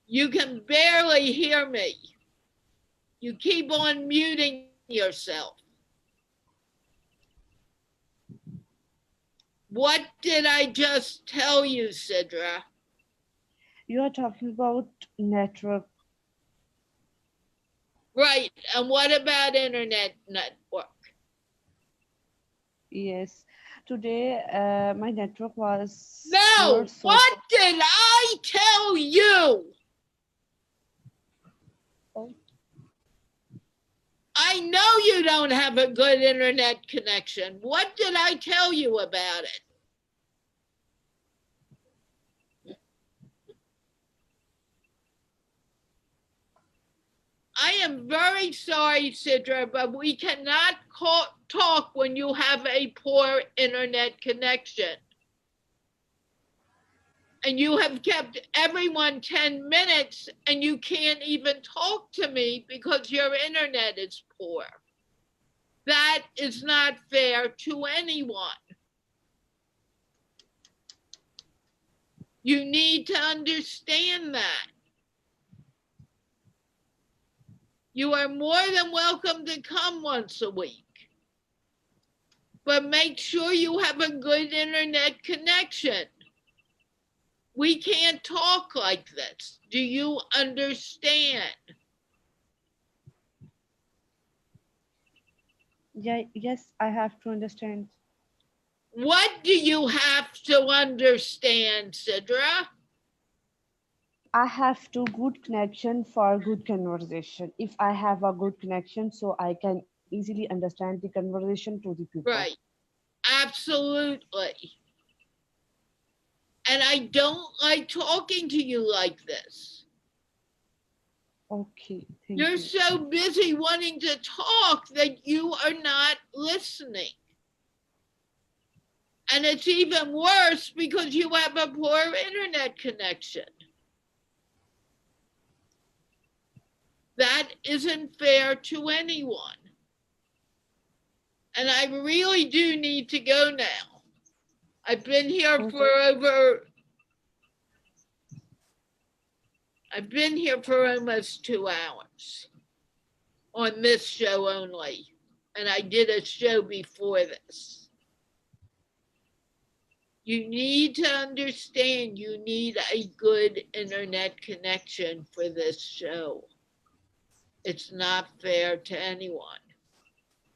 S1: You can barely hear me. You keep on muting yourself. What did I just tell you, Sidra?
S13: You are talking about network.
S1: Right. And what about internet network?
S13: Yes. Today, my network was
S1: No.
S13: poor, so
S1: What did I tell you?
S13: Oh.
S1: I know you don't have a good internet connection. What did I tell you about it? I am very sorry, Sidra, but we cannot talk when you have a poor internet connection. And you have kept everyone 10 minutes and you can't even talk to me because your internet is poor. That is not fair to anyone. You need to understand that. You are more than welcome to come once a week. But make sure you have a good internet connection. We can't talk like this. Do you understand?
S13: yeah, yes, I have to understand.
S1: What do you have to understand, Sidra?
S13: I have to good connection for good conversation. If I have a good connection, so I can easily understand the conversation to the people.
S1: Right. Absolutely. And I don't like talking to you like this.
S13: Okay, thank
S1: You're
S13: you.
S1: so busy wanting to talk that you are not listening. And it's even worse because you have a poor internet connection. That isn't fair to anyone. And I really do need to go now. I've been here for almost 2 hours on this show only. And I did a show before this. You need to understand you need a good internet connection for this show. It's not fair to anyone.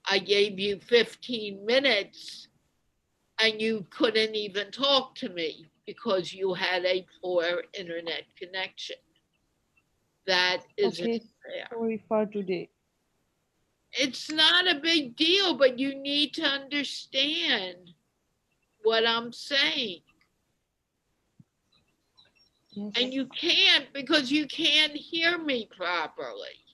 S1: I gave you 15 minutes and you couldn't even talk to me because you had a poor internet connection. That isn't
S13: Okay,
S1: fair.
S13: sorry for today.
S1: It's not a big deal, but you need to understand what I'm saying.
S13: Yes.
S1: And you can't because you can't hear me properly.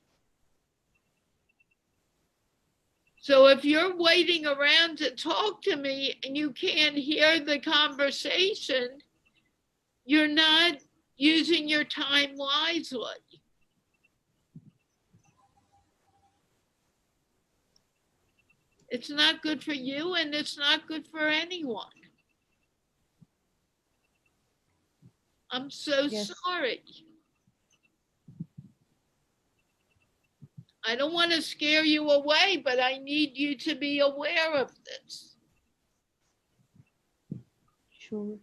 S1: So if you're waiting around to talk to me and you can't hear the conversation, you're not using your time wisely. It's not good for you and it's not good for anyone. I'm so
S13: Yes.
S1: sorry. I don't want to scare you away, but I need you to be aware of this.
S13: Sure.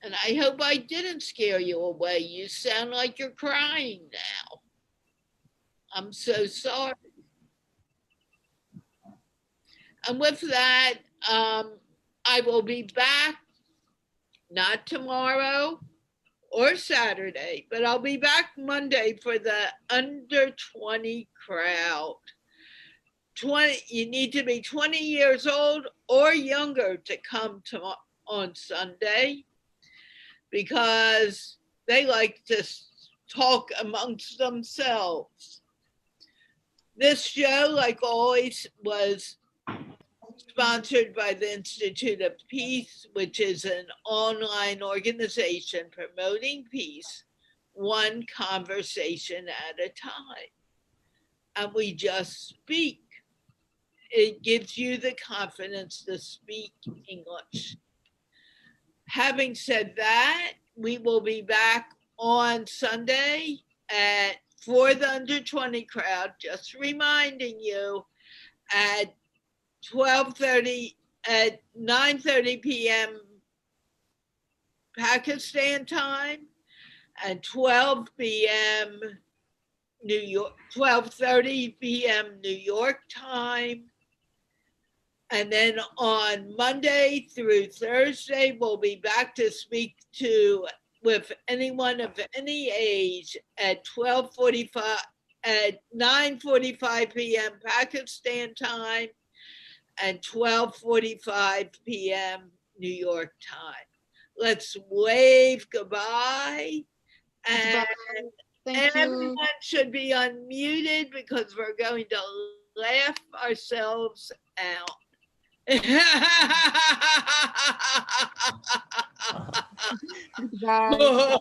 S1: And I hope I didn't scare you away. You sound like you're crying now. I'm so sorry. And with that, I will be back, not tomorrow or Saturday, but I'll be back Monday for the under 20 crowd. You need to be 20 years old or younger to come to on Sunday, because they like to talk amongst themselves. This show, like always, was sponsored by the Institute of Peace, which is an online organization promoting peace, one conversation at a time. And we just speak. It gives you the confidence to speak English. Having said that, we will be back on Sunday for the under 20 crowd, just reminding you, at 9:30 p.m. Pakistan time and 12 p.m. New York, 12:30 p.m. New York time. And then on Monday through Thursday, we'll be back to speak with anyone of any age at 9:45 p.m. Pakistan time and 12:45 p.m. New York time. Let's wave goodbye. And
S10: Thank you.
S1: everyone should be unmuted because we're going to laugh ourselves out.
S10: Bye.